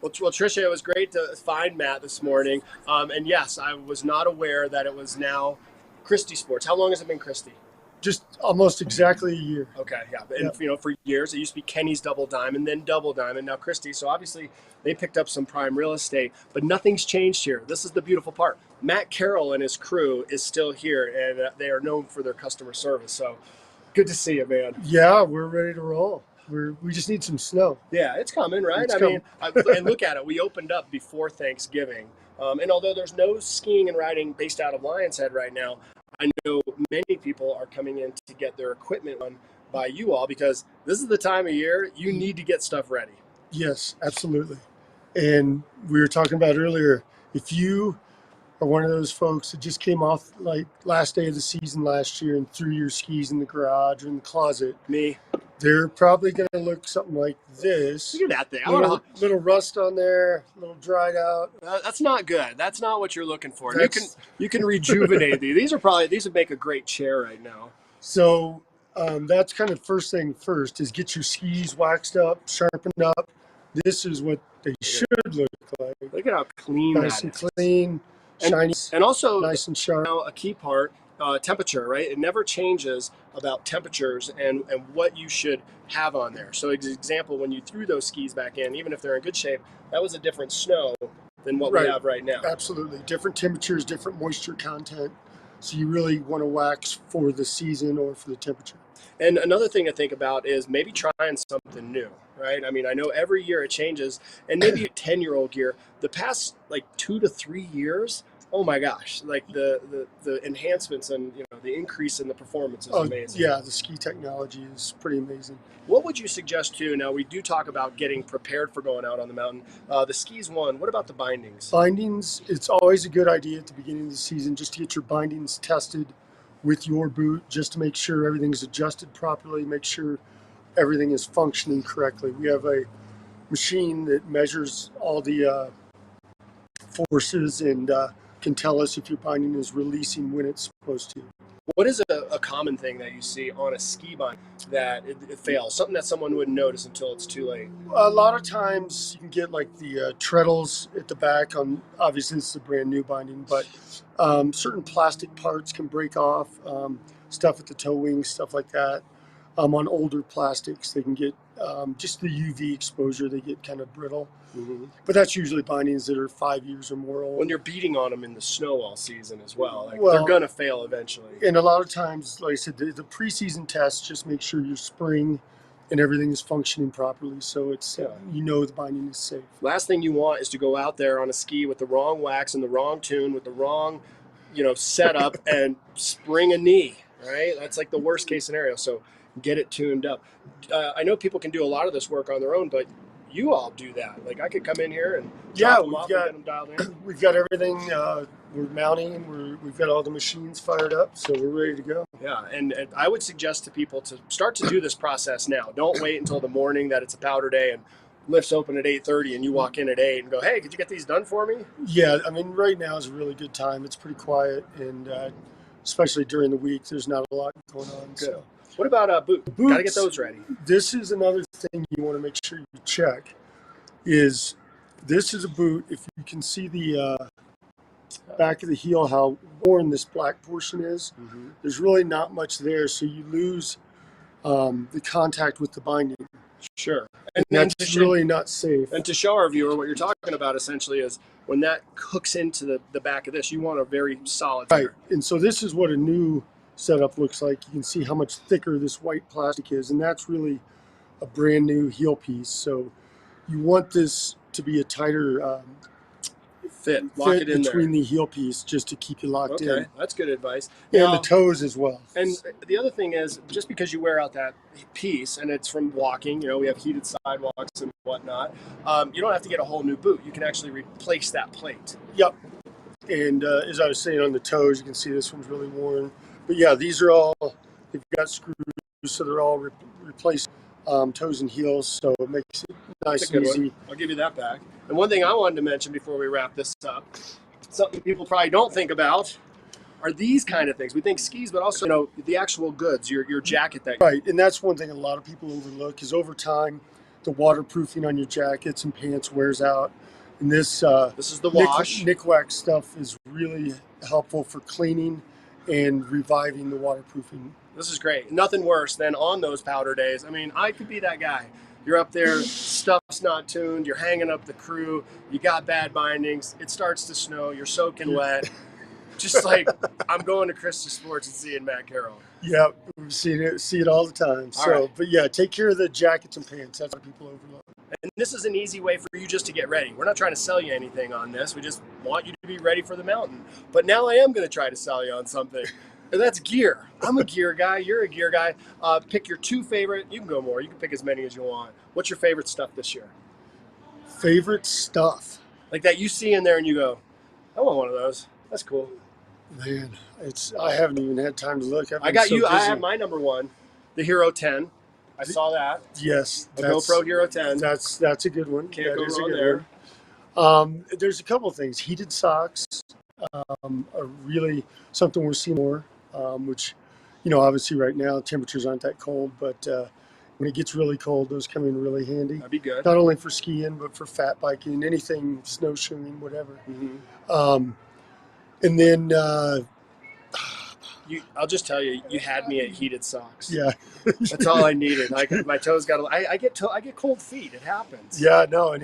Well, Tricia, it was great to find Matt this morning. And yes, I was not aware that it was now Christie Sports. How long has it been Christie? Just almost exactly a year. Okay, yeah. And, for years, it used to be Kenny's Double Diamond, then Double Diamond, now Christie. So obviously, they picked up some prime real estate, but nothing's changed here. This is the beautiful part. Matt Carroll and his crew is still here, and they are known for their customer service. So good to see you, man. Yeah, we're ready to roll. We just need some snow. Yeah, it's coming, right? It's coming. And look at it. We opened up before Thanksgiving. And although there's no skiing and riding based out of Lionshead right now, I know many people are coming in to get their equipment on by you all because this is the time of year you need to get stuff ready. Yes, absolutely. And we were talking about earlier, if you are one of those folks that just came off like last day of the season last year and threw your skis in the garage or in the closet, Me. they're probably going to look something like this. Look at that thing. Little rust on there, a little dried out. That's not good. That's not what you're looking for. You can rejuvenate these. These would make a great chair right now. So that's kind of first thing first is get your skis waxed up, sharpened up. This is what they should look like. Look at how clean nice that is. and clean, shiny, and also nice and sharp. A key part, temperature, right? It never changes about temperatures and what you should have on there. So, example, when you threw those skis back in, even if they're in good shape, that was a different snow than what we have right now. Absolutely. Different temperatures, different moisture content. So you really want to wax for the season or for the temperature. And another thing to think about is maybe trying something new, right? I mean, I know every year it changes, and maybe 10-year-old gear, the past like 2 to 3 years, oh my gosh, like the enhancements and the increase in the performance is amazing. Yeah, the ski technology is pretty amazing. What would you suggest too? Now we do talk about getting prepared for going out on the mountain. The skis one. What about the bindings? Bindings, it's always a good idea at the beginning of the season just to get your bindings tested with your boot, just to make sure everything's adjusted properly, make sure everything is functioning correctly. We have a machine that measures all the forces and can tell us if your binding is releasing when it's supposed to. What is a common thing that you see on a ski bind that it fails? Something that someone wouldn't notice until it's too late? A lot of times you can get like the treadles at the back on, obviously this is a brand new binding, but certain plastic parts can break off, stuff at the toe wings, stuff like that. On older plastics, they can get just the UV exposure, they get kind of brittle. Mm-hmm. But that's usually bindings that are 5 years or more old. When you're beating on them in the snow all season as well, they're going to fail eventually. And a lot of times, like I said, the preseason tests just make sure your spring and everything is functioning properly, so it's the binding is safe. Last thing you want is to go out there on a ski with the wrong wax and the wrong tune, with the wrong setup and spring a knee, right? That's like the worst case scenario. So get it tuned up. I know people can do a lot of this work on their own, but you all do that. Like I could come in here and drop them off and get them dialed in. We've got everything. We're mounting. We've got all the machines fired up, so we're ready to go. Yeah, and I would suggest to people to start to do this process now. Don't wait until the morning that it's a powder day and lifts open at 8:30 and you walk in at 8 and go, hey, could you get these done for me? Yeah, I mean, right now is a really good time. It's pretty quiet, and especially during the week, there's not a lot going on. Good. So. What about boots? Got to get those ready. This is another thing you want to make sure you check. This is a boot. If you can see the back of the heel, how worn this black portion is, there's really not much there, so you lose the contact with the binding. Sure. And that's really not safe. And to show our viewer what you're talking about essentially is when that hooks into the back of this, you want a very solid right. And so this is what a new setup looks like. You can see how much thicker this white plastic is, and that's really a brand new heel piece. So you want this to be a tighter fit it in between there. The heel piece just to keep you locked in. Okay, that's good advice. And the toes as well. And the other thing is, just because you wear out that piece and it's from walking, we have heated sidewalks and whatnot, you don't have to get a whole new boot. You can actually replace that plate. Yep. And as I was saying on the toes, you can see this one's really worn. But yeah, these are all, they've got screws, so they're all replaced toes and heels, so it makes it nice and easy. I'll give you that back. And one thing I wanted to mention before we wrap this up, something people probably don't think about, are these kind of things. We think skis, but also, the actual goods, your jacket. Right, and that's one thing a lot of people overlook is over time, the waterproofing on your jackets and pants wears out. And this is the wash. Nick wax stuff is really helpful for cleaning and reviving the waterproofing. This is great. Nothing worse than on those powder days. I mean, I could be that guy. You're up there, stuff's not tuned, you're hanging up the crew, you got bad bindings, it starts to snow, you're soaking wet. Just like I'm going to Christie Sports and seeing Matt Carroll. Yeah, we see it all the time. So, But yeah, take care of the jackets and pants. That's what people overlook. And this is an easy way for you just to get ready. We're not trying to sell you anything on this. We just want you to be ready for the mountain. But now I am going to try to sell you on something. And that's gear. I'm a gear guy. You're a gear guy. Pick your two favorite. You can go more. You can pick as many as you want. What's your favorite stuff this year? Favorite stuff? Like that you see in there and you go, I want one of those. That's cool. Man, I haven't even had time to look. I've I been got so you. I busy. have my number one, the Hero 10. I saw that. Yes, A GoPro Hero 10. That's a good one. Can't go That is a wrong good there. one. There's a couple of things. Heated socks are really something we're seeing more, which, obviously right now temperatures aren't that cold, but when it gets really cold, those come in really handy. That'd be good. Not only for skiing, but for fat biking, anything, snowshoeing, whatever. Mm-hmm. And then I'll just tell you, you had me at heated socks. Yeah, that's all I needed. My toes got. I get cold feet. It happens. Yeah, no, and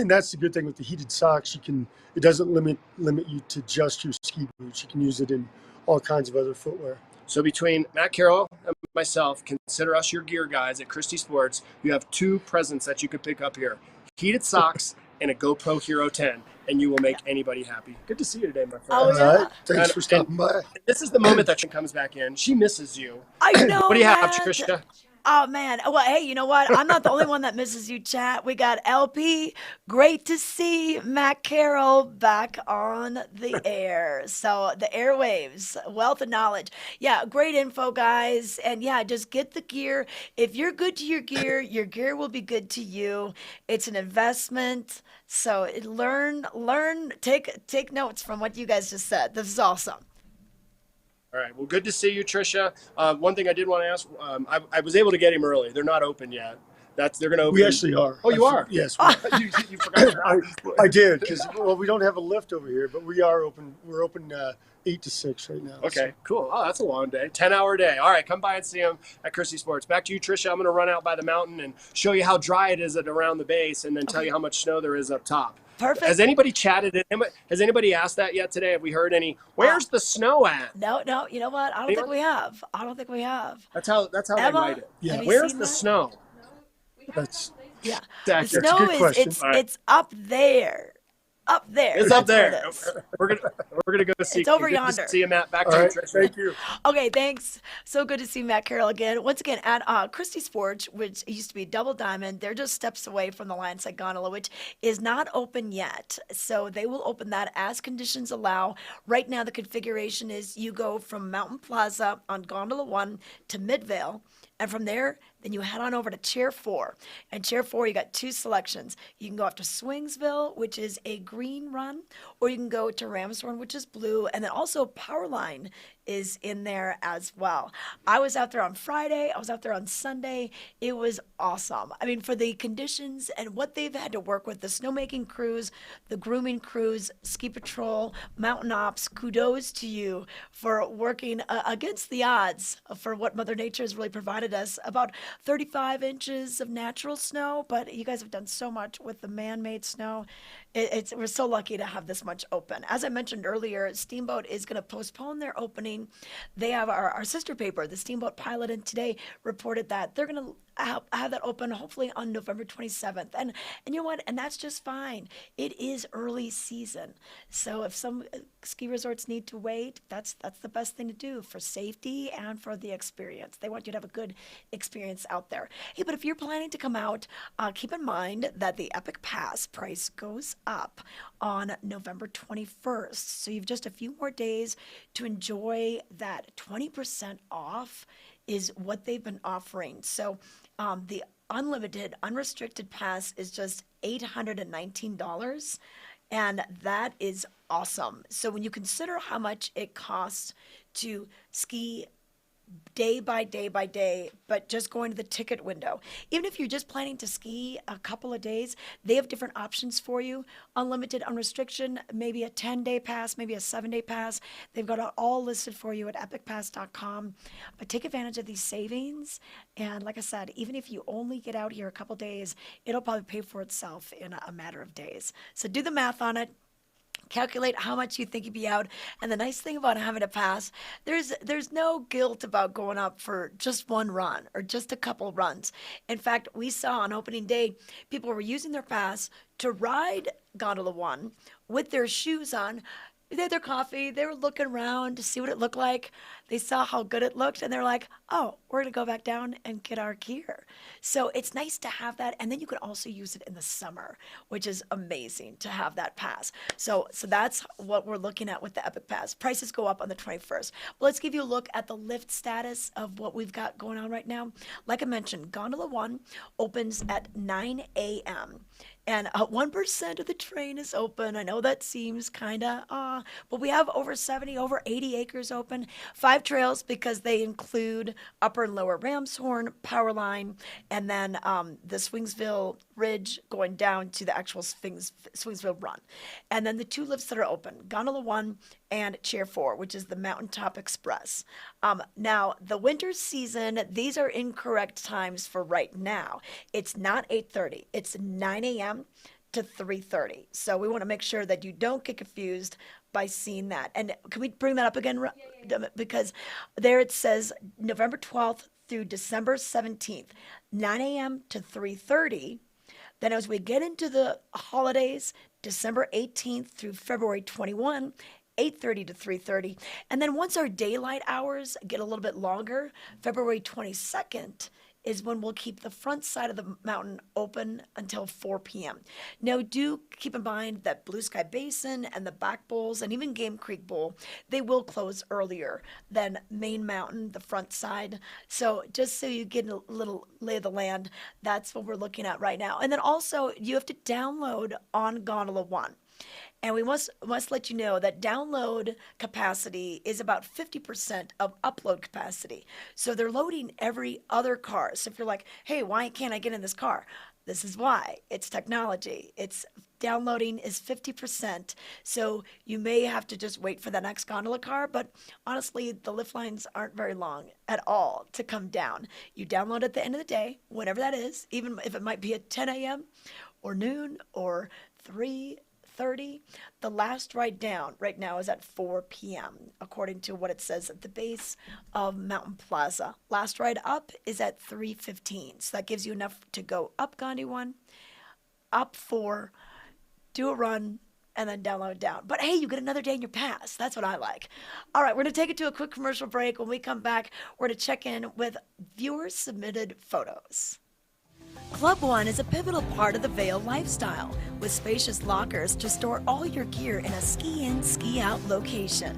that's the good thing with the heated socks. It doesn't limit you to just your ski boots. You can use it in all kinds of other footwear. So between Matt Carroll and myself, consider us your gear guys at Christie Sports. You have 2 presents that you could pick up here: heated socks and a GoPro Hero 10, and you will make anybody happy. Good to see you today, my friend. Oh, yeah. All right, thanks for stopping by. This is the moment that she comes back in. She misses you. I know. What do you have, Matt. Tricia? Oh, man. Well, hey, you know what? I'm not the only one that misses you, chat. We got LP. Great to see Matt Carroll back on the air. So the airwaves, wealth of knowledge. Yeah, great info, guys. And yeah, just get the gear. If you're good to your gear will be good to you. It's an investment. So learn, take notes from what you guys just said. This is awesome. All right. Well, good to see you, Tricia. One thing I did want to ask, I was able to get him early. They're not open yet. They're going to open. We actually are. Oh, you are? Yes. You forgot. I did because we don't have a lift over here, but we are open. We're open 8 to 6 right now. Okay, cool. Oh, that's a long day. 10-hour day. All right, come by and see him at Christie Sports. Back to you, Tricia. I'm going to run out by the mountain and show you how dry it is around the base, and then tell you how much snow there is up top. Perfect. Has anybody chatted? Has anybody asked that yet today? Have we heard any? Where's the snow at? No. You know what? I don't think we have. That's how they write it. Yeah. Where's the snow? That's yeah. That's The snow a good question. it's up there. Up there. It's up That's where there. it is. We're gonna go see. It's over Good to yonder. see you, Matt. Back to All you, right, Tricia. thank you. Okay, thanks. So good to see Matt Carroll again. Once again, at Christie Sports, which used to be Double Diamond, they're just steps away from the Lionshead Gondola, which is not open yet. So they will open that as conditions allow. Right now, the configuration is you go from Mountain Plaza on Gondola 1 to Mid-Vail, and from there, then you head on over to Chair 4. And Chair 4, you got 2 selections. You can go up to Swingsville, which is a green run, or you can go to Ramshorn, which is blue. And then also Powerline is in there as well. I was out there on Friday. I was out there on Sunday. It was awesome. I mean, for the conditions and what they've had to work with, the snowmaking crews, the grooming crews, ski patrol, mountain ops, kudos to you for working against the odds for what Mother Nature has really provided us. About 35 inches of natural snow, but you guys have done so much with the man-made snow. We're so lucky to have this much open. As I mentioned earlier, Steamboat is going to postpone their opening. They have our sister paper, the Steamboat Pilot, and today reported that they're going to have that open hopefully on November 27th. And you know what? And that's just fine. It is early season. So if some ski resorts need to wait, that's the best thing to do for safety and for the experience. They want you to have a good experience out there. Hey, but if you're planning to come out, keep in mind that the Epic Pass price goes up on November 21st. So you've just a few more days to enjoy that. 20% off is what they've been offering. So the unlimited, unrestricted pass is just $819. And that is awesome. So when you consider how much it costs to ski day by day by day, but just going to the ticket window. Even if you're just planning to ski a couple of days, they have different options for you. Unlimited, unrestriction, maybe a 10-day pass, maybe a 7-day pass. They've got it all listed for you at epicpass.com. But take advantage of these savings. And like I said, even if you only get out here a couple days, it'll probably pay for itself in a matter of days. So do the math on it. Calculate how much you think you'd be out. And the nice thing about having a pass, there's no guilt about going up for just one run or just a couple runs. In fact, we saw on opening day, people were using their pass to ride Gondola 1 with their shoes on. They had their coffee. They were looking around to see what it looked like. They saw how good it looked and they're like, oh, we're going to go back down and get our gear. So it's nice to have that. And then you can also use it in the summer, which is amazing to have that pass. So that's what we're looking at with the Epic Pass. Prices go up on the 21st. But let's give you a look at the lift status of what we've got going on right now. Like I mentioned, Gondola 1 opens at 9 a.m. And 1% of the train is open. I know that seems kind of, but we have over 70, over 80 acres open. 5 trails because they include Upper and Lower Ramshorn, Powerline, and then the Swingsville Ridge going down to the actual Swingsville Run. And then the 2 lifts that are open, Gondola 1 and Chair 4, which is the Mountaintop Express. Now, the winter season, these are incorrect times for right now. It's not 8:30. It's 9 a.m. to 3:30. So we want to make sure that you don't get confused by seeing that. And can we bring that up again? Because there it says November 12th through December 17th, 9 a.m. to 3:30. Then as we get into the holidays, December 18th through February 21, 8:30 to 3:30. And then once our daylight hours get a little bit longer, February 22nd is when we'll keep the front side of the mountain open until 4 p.m. Now, do keep in mind that Blue Sky Basin and the Back Bowls and even Game Creek Bowl, they will close earlier than Main Mountain, the front side. So just so you get a little lay of the land, that's what we're looking at right now. And then also, you have to download on Gondola 1. And we must let you know that download capacity is about 50% of upload capacity. So they're loading every other car. So if you're like, hey, why can't I get in this car? This is why. It's technology. It's downloading is 50%. So you may have to just wait for the next gondola car. But honestly, the lift lines aren't very long at all to come down. You download at the end of the day, whenever that is, even if it might be at 10 a.m. or noon or 3:30. The last ride down right now is at 4 p.m. according to what it says at the base of Mountain Plaza. Last ride up is at 3:15. So that gives you enough to go up Gandhi 1, up 4, do a run, and then download down. But hey, you get another day in your pass. That's what I like. All right, we're going to take it to a quick commercial break. When we come back, we're going to check in with viewer-submitted photos. Club One is a pivotal part of the Vail lifestyle, with spacious lockers to store all your gear in a ski-in, ski-out location.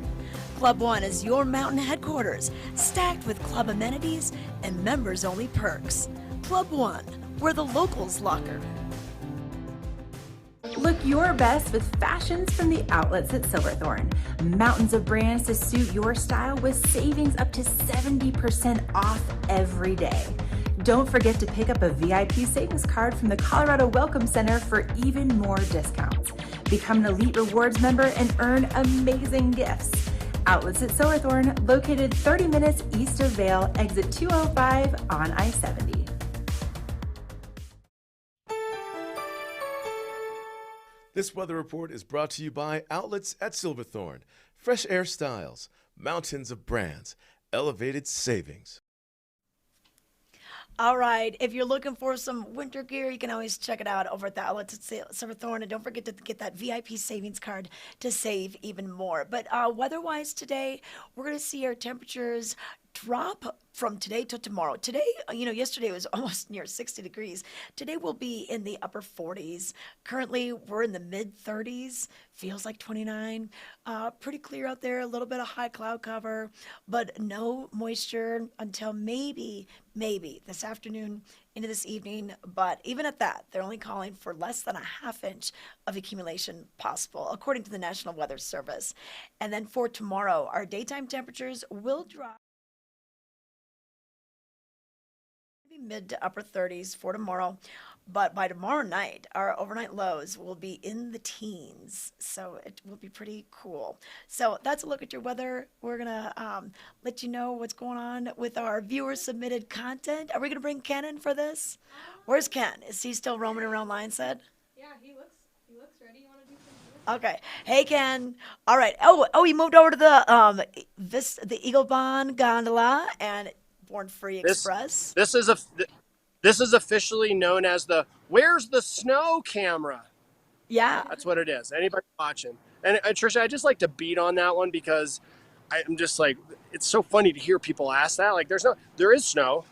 Club One is your mountain headquarters, stacked with club amenities and members-only perks. Club One, where the locals locker. Look your best with fashions from the outlets at Silverthorne. Mountains of brands to suit your style with savings up to 70% off every day. Don't forget to pick up a VIP savings card from the Colorado Welcome Center for even more discounts. Become an Elite Rewards member and earn amazing gifts. Outlets at Silverthorne, located 30 minutes east of Vail, exit 205 on I-70. This weather report is brought to you by Outlets at Silverthorne. Fresh air styles, mountains of brands, elevated savings. All right, if you're looking for some winter gear, you can always check it out over at the Outlets at Silverthorne. And don't forget to get that VIP savings card to save even more. But weather-wise today, we're going to see our temperatures drop from today to tomorrow. Today, yesterday was almost near 60 degrees. Today we'll be in the upper 40s. Currently, we're in the mid 30s. Feels like 29. Pretty clear out there. A little bit of high cloud cover, but no moisture until maybe this afternoon into this evening. But even at that, they're only calling for less than a half inch of accumulation possible, according to the National Weather Service. And then for tomorrow, our daytime temperatures will drop mid to upper 30s for tomorrow, but by tomorrow night our overnight lows will be in the teens, so it will be pretty cool. So that's a look at your weather. We're gonna let you know what's going on with our viewer submitted content. Are we gonna bring Ken in for this? Where's Ken? Is he still roaming around Lionshead? Yeah, he looks ready. You want to do something? Okay. Hey, Ken. All right. Oh, he moved over to the Eagle Bond Gondola and Born Free Express. This is officially known as the "Where's the Snow" camera. Yeah, that's what it is. Anybody watching? And Tricia, I just like to beat on that one because I'm just like, it's so funny to hear people ask that. Like, there is snow.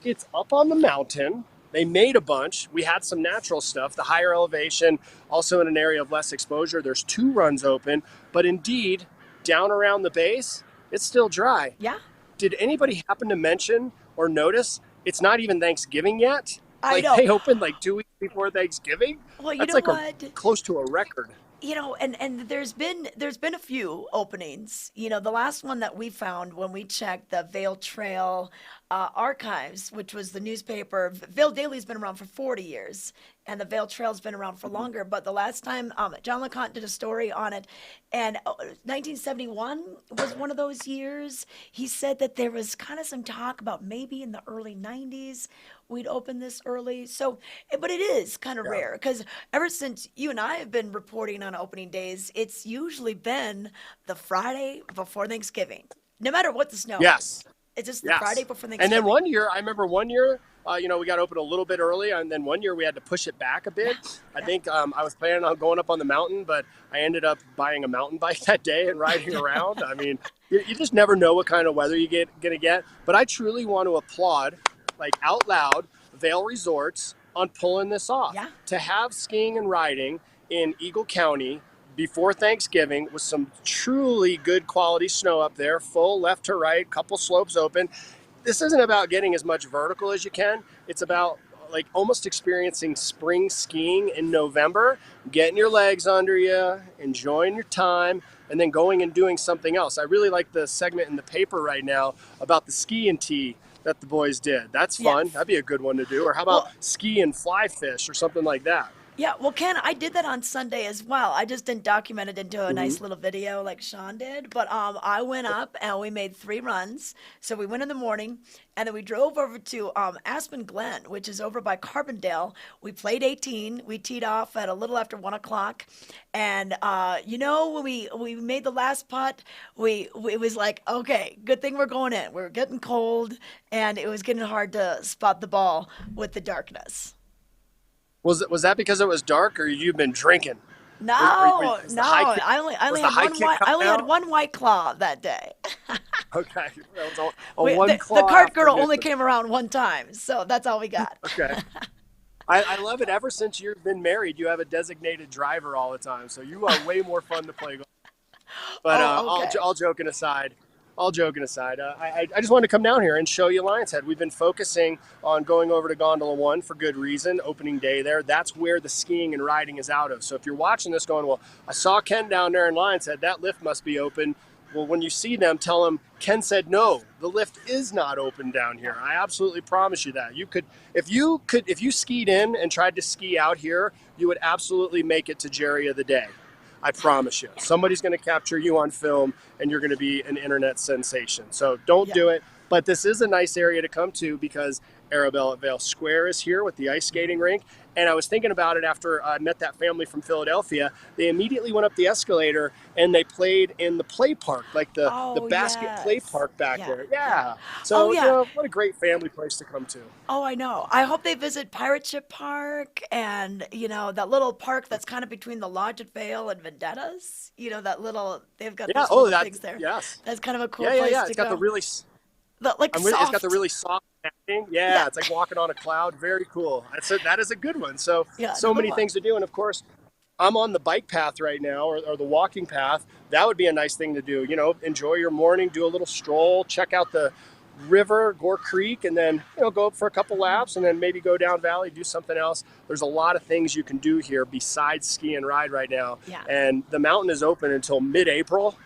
It's up on the mountain. They made a bunch. We had some natural stuff. The higher elevation, also in an area of less exposure, there's 2 runs open. But indeed, down around the base, it's still dry. Yeah. Did anybody happen to mention or notice it's not even Thanksgiving yet? I Like, know. they opened like 2 weeks before Thanksgiving? Well, you That's know like what? close to a record. You know, and there's been a few openings. You know, the last one that we found when we checked the Vail Trail archives, which was the newspaper. Vail Daily's been around for 40 years, and the Vail Trail's been around for longer. But the last time John LeConte did a story on it, and 1971 was one of those years. He said that there was kind of some talk about maybe in the early 90s we'd open this early. So, but it is kind of rare because ever since you and I have been reporting on opening days, it's usually been the Friday before Thanksgiving, no matter what the snow is. It's just the Friday before Thanksgiving. And then one year, I remember one year, we got open a little bit early, and then one year we had to push it back a bit. I think I was planning on going up on the mountain, but I ended up buying a mountain bike that day and riding around. I mean, you just never know what kind of weather you're gonna get. But I truly want to applaud, like out loud, Vail Resorts on pulling this off. Yeah. To have skiing and riding in Eagle County before Thanksgiving with some truly good quality snow up there, full left to right, couple slopes open. This isn't about getting as much vertical as you can. It's about like almost experiencing spring skiing in November, getting your legs under you, enjoying your time, and then going and doing something else. I really like the segment in the paper right now about the ski and tee that the boys did. That's fun. That'd be a good one to do. Or how about ski and fly fish or something like that? Yeah, well, Ken, I did that on Sunday as well. I just didn't document it into a nice little video like Sean did. But I went up and we made 3 runs. So we went in the morning and then we drove over to Aspen Glen, which is over by Carbondale. We played 18. We teed off at a little after 1 o'clock. And, when we made the last putt, it was like, okay, good thing we're going in. We're getting cold and it was getting hard to spot the ball with the darkness. Was that because it was dark, or you've been drinking? No. I only had one White Claw that day. Okay, that was the cart girl only came around one time, so that's all we got. Okay. I love it. Ever since you've been married, you have a designated driver all the time, so you are way more fun to play golf. But all joking aside, I just wanted to come down here and show you Lionshead. We've been focusing on going over to Gondola 1 for good reason, opening day there. That's where the skiing and riding is out of. So if you're watching this going, well, I saw Ken down there in Lionshead, that lift must be open. Well, when you see them, tell them Ken said no, the lift is not open down here. I absolutely promise you that. If you skied in and tried to ski out here, you would absolutely make it to Jerry of the Day. I promise you. Somebody's going to capture you on film and you're going to be an internet sensation. So don't do it. But this is a nice area to come to because Arabelle at Vail Square is here with the ice skating rink. And I was thinking about it after I met that family from Philadelphia. They immediately went up the escalator and they played in the play park, like the basket play park back there. Yeah. So what a great family place to come to. Oh, I know. I hope they visit Pirate Ship Park and, that little park that's kind of between the Lodge at Vail and Vendettas. That little, they've got those little things there. Yes. That's kind of a cool place to go. It's got the really... It's got the really soft matting. Yeah, it's like walking on a cloud. Very cool. That is a good one. So many things to do. And of course, I'm on the bike path right now, or the walking path. That would be a nice thing to do. Enjoy your morning, do a little stroll, check out the river, Gore Creek, and then go up for a couple laps, and then maybe go down valley, do something else. There's a lot of things you can do here besides ski and ride right now. Yeah. And the mountain is open until mid-April.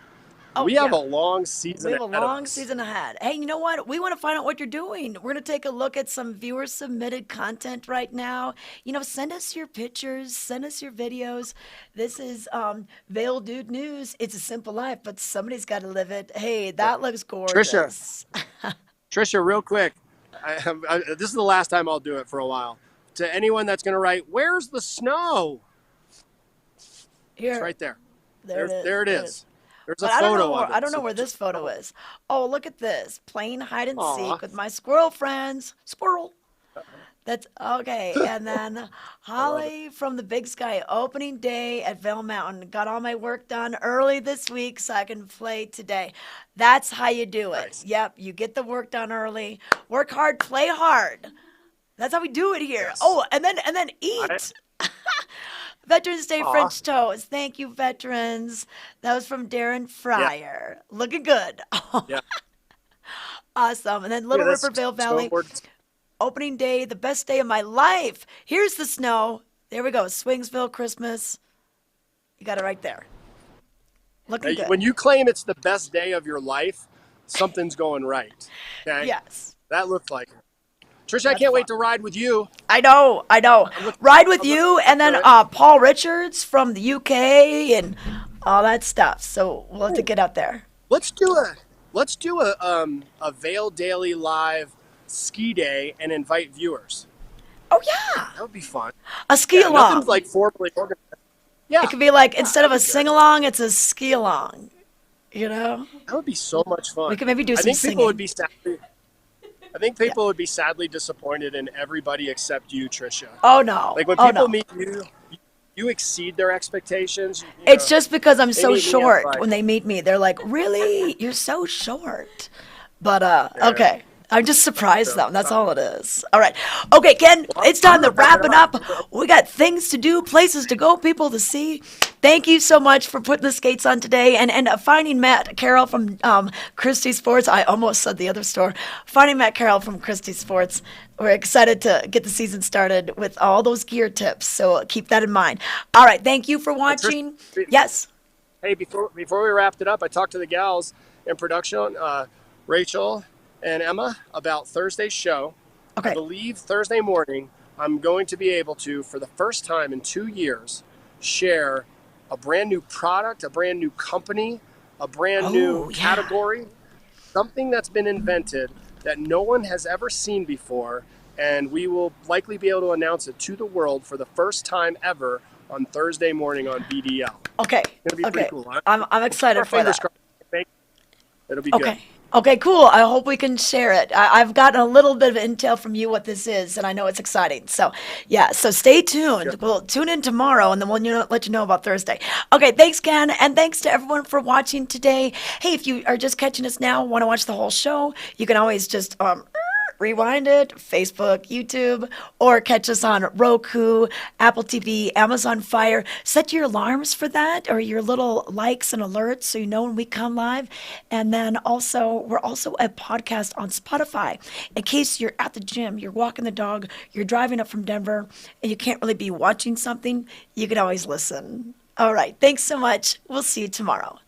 We have a long season ahead. We have a long season ahead. Hey, you know what? We want to find out what you're doing. We're going to take a look at some viewer-submitted content right now. Send us your pictures. Send us your videos. This is Vail Dude News. It's a simple life, but somebody's got to live it. Hey, that looks gorgeous. Trisha, real quick. This is the last time I'll do it for a while. To anyone that's going to write, where's the snow? Here. It's right there. There it is. There's a photo of it. I don't know where this photo is. Oh, look at this. Playing hide and seek with my squirrel friends. Squirrel. That's okay. And then Holly from the Big Sky, opening day at Vail Mountain. Got all my work done early this week so I can play today. That's how you do it. Nice. Yep, you get the work done early. Work hard, play hard. That's how we do it here. Yes. Oh, and then eat. Veterans Day French toast. Thank you, veterans. That was from Darren Fryer. Looking good. Yeah. Awesome. And then Little that's River Vail so Valley. important. Opening day, the best day of my life. Here's the snow. There we go. Swingsville, Christmas. You got it right there. Looking good. When you claim it's the best day of your life, something's going right. Okay? Yes. That looks like it. Trisha, I can't wait to ride with you. I know. Ride with you, and then Paul Richards from the UK and all that stuff. So we'll have to get out there. Let's do a Vail Daily Live ski day and invite viewers. Oh yeah, that would be fun. A ski along. Nothing's like formally organized. Yeah, it could be like instead of a sing along, it's a ski along. You know, that would be so much fun. We could maybe do some singing. I think people would be sadly disappointed in everybody except you, Trisha. Oh no! Like when people meet you, you exceed their expectations. It's just because I'm so short. When they meet me, they're like, "Really? You're so short." But okay. I'm just surprised them. That's all it is. All right. Okay, Ken, it's time to wrap it up. We got things to do, places to go, people to see. Thank you so much for putting the skates on today. And finding Matt Carroll from Christie Sports. I almost said the other store. Finding Matt Carroll from Christie Sports. We're excited to get the season started with all those gear tips. So keep that in mind. All right. Thank you for watching. Yes. Hey, before we wrapped it up, I talked to the gals in production, Rachel and Emma, about Thursday's show. Okay. I believe Thursday morning I'm going to be able to, for the first time in 2 years, share a brand new product, a brand new company, a brand new category, something that's been invented that no one has ever seen before, and we will likely be able to announce it to the world for the first time ever on Thursday morning on BDL. Okay. It's going to be pretty cool. I'm excited for that. It'll be good. Okay, cool. I hope we can share it. I've gotten a little bit of intel from you what this is, and I know it's exciting. So, yeah, so stay tuned. We'll tune in tomorrow, and then we'll let you know about Thursday. Okay, thanks, Ken, and thanks to everyone for watching today. Hey, if you are just catching us now, want to watch the whole show, you can always just rewind it, Facebook, YouTube, or catch us on Roku, Apple TV, Amazon Fire. Set your alarms for that or your little likes and alerts so you know when we come live. And then also, we're also a podcast on Spotify. In case you're at the gym, you're walking the dog, you're driving up from Denver, and you can't really be watching something, you can always listen. All right. Thanks so much. We'll see you tomorrow.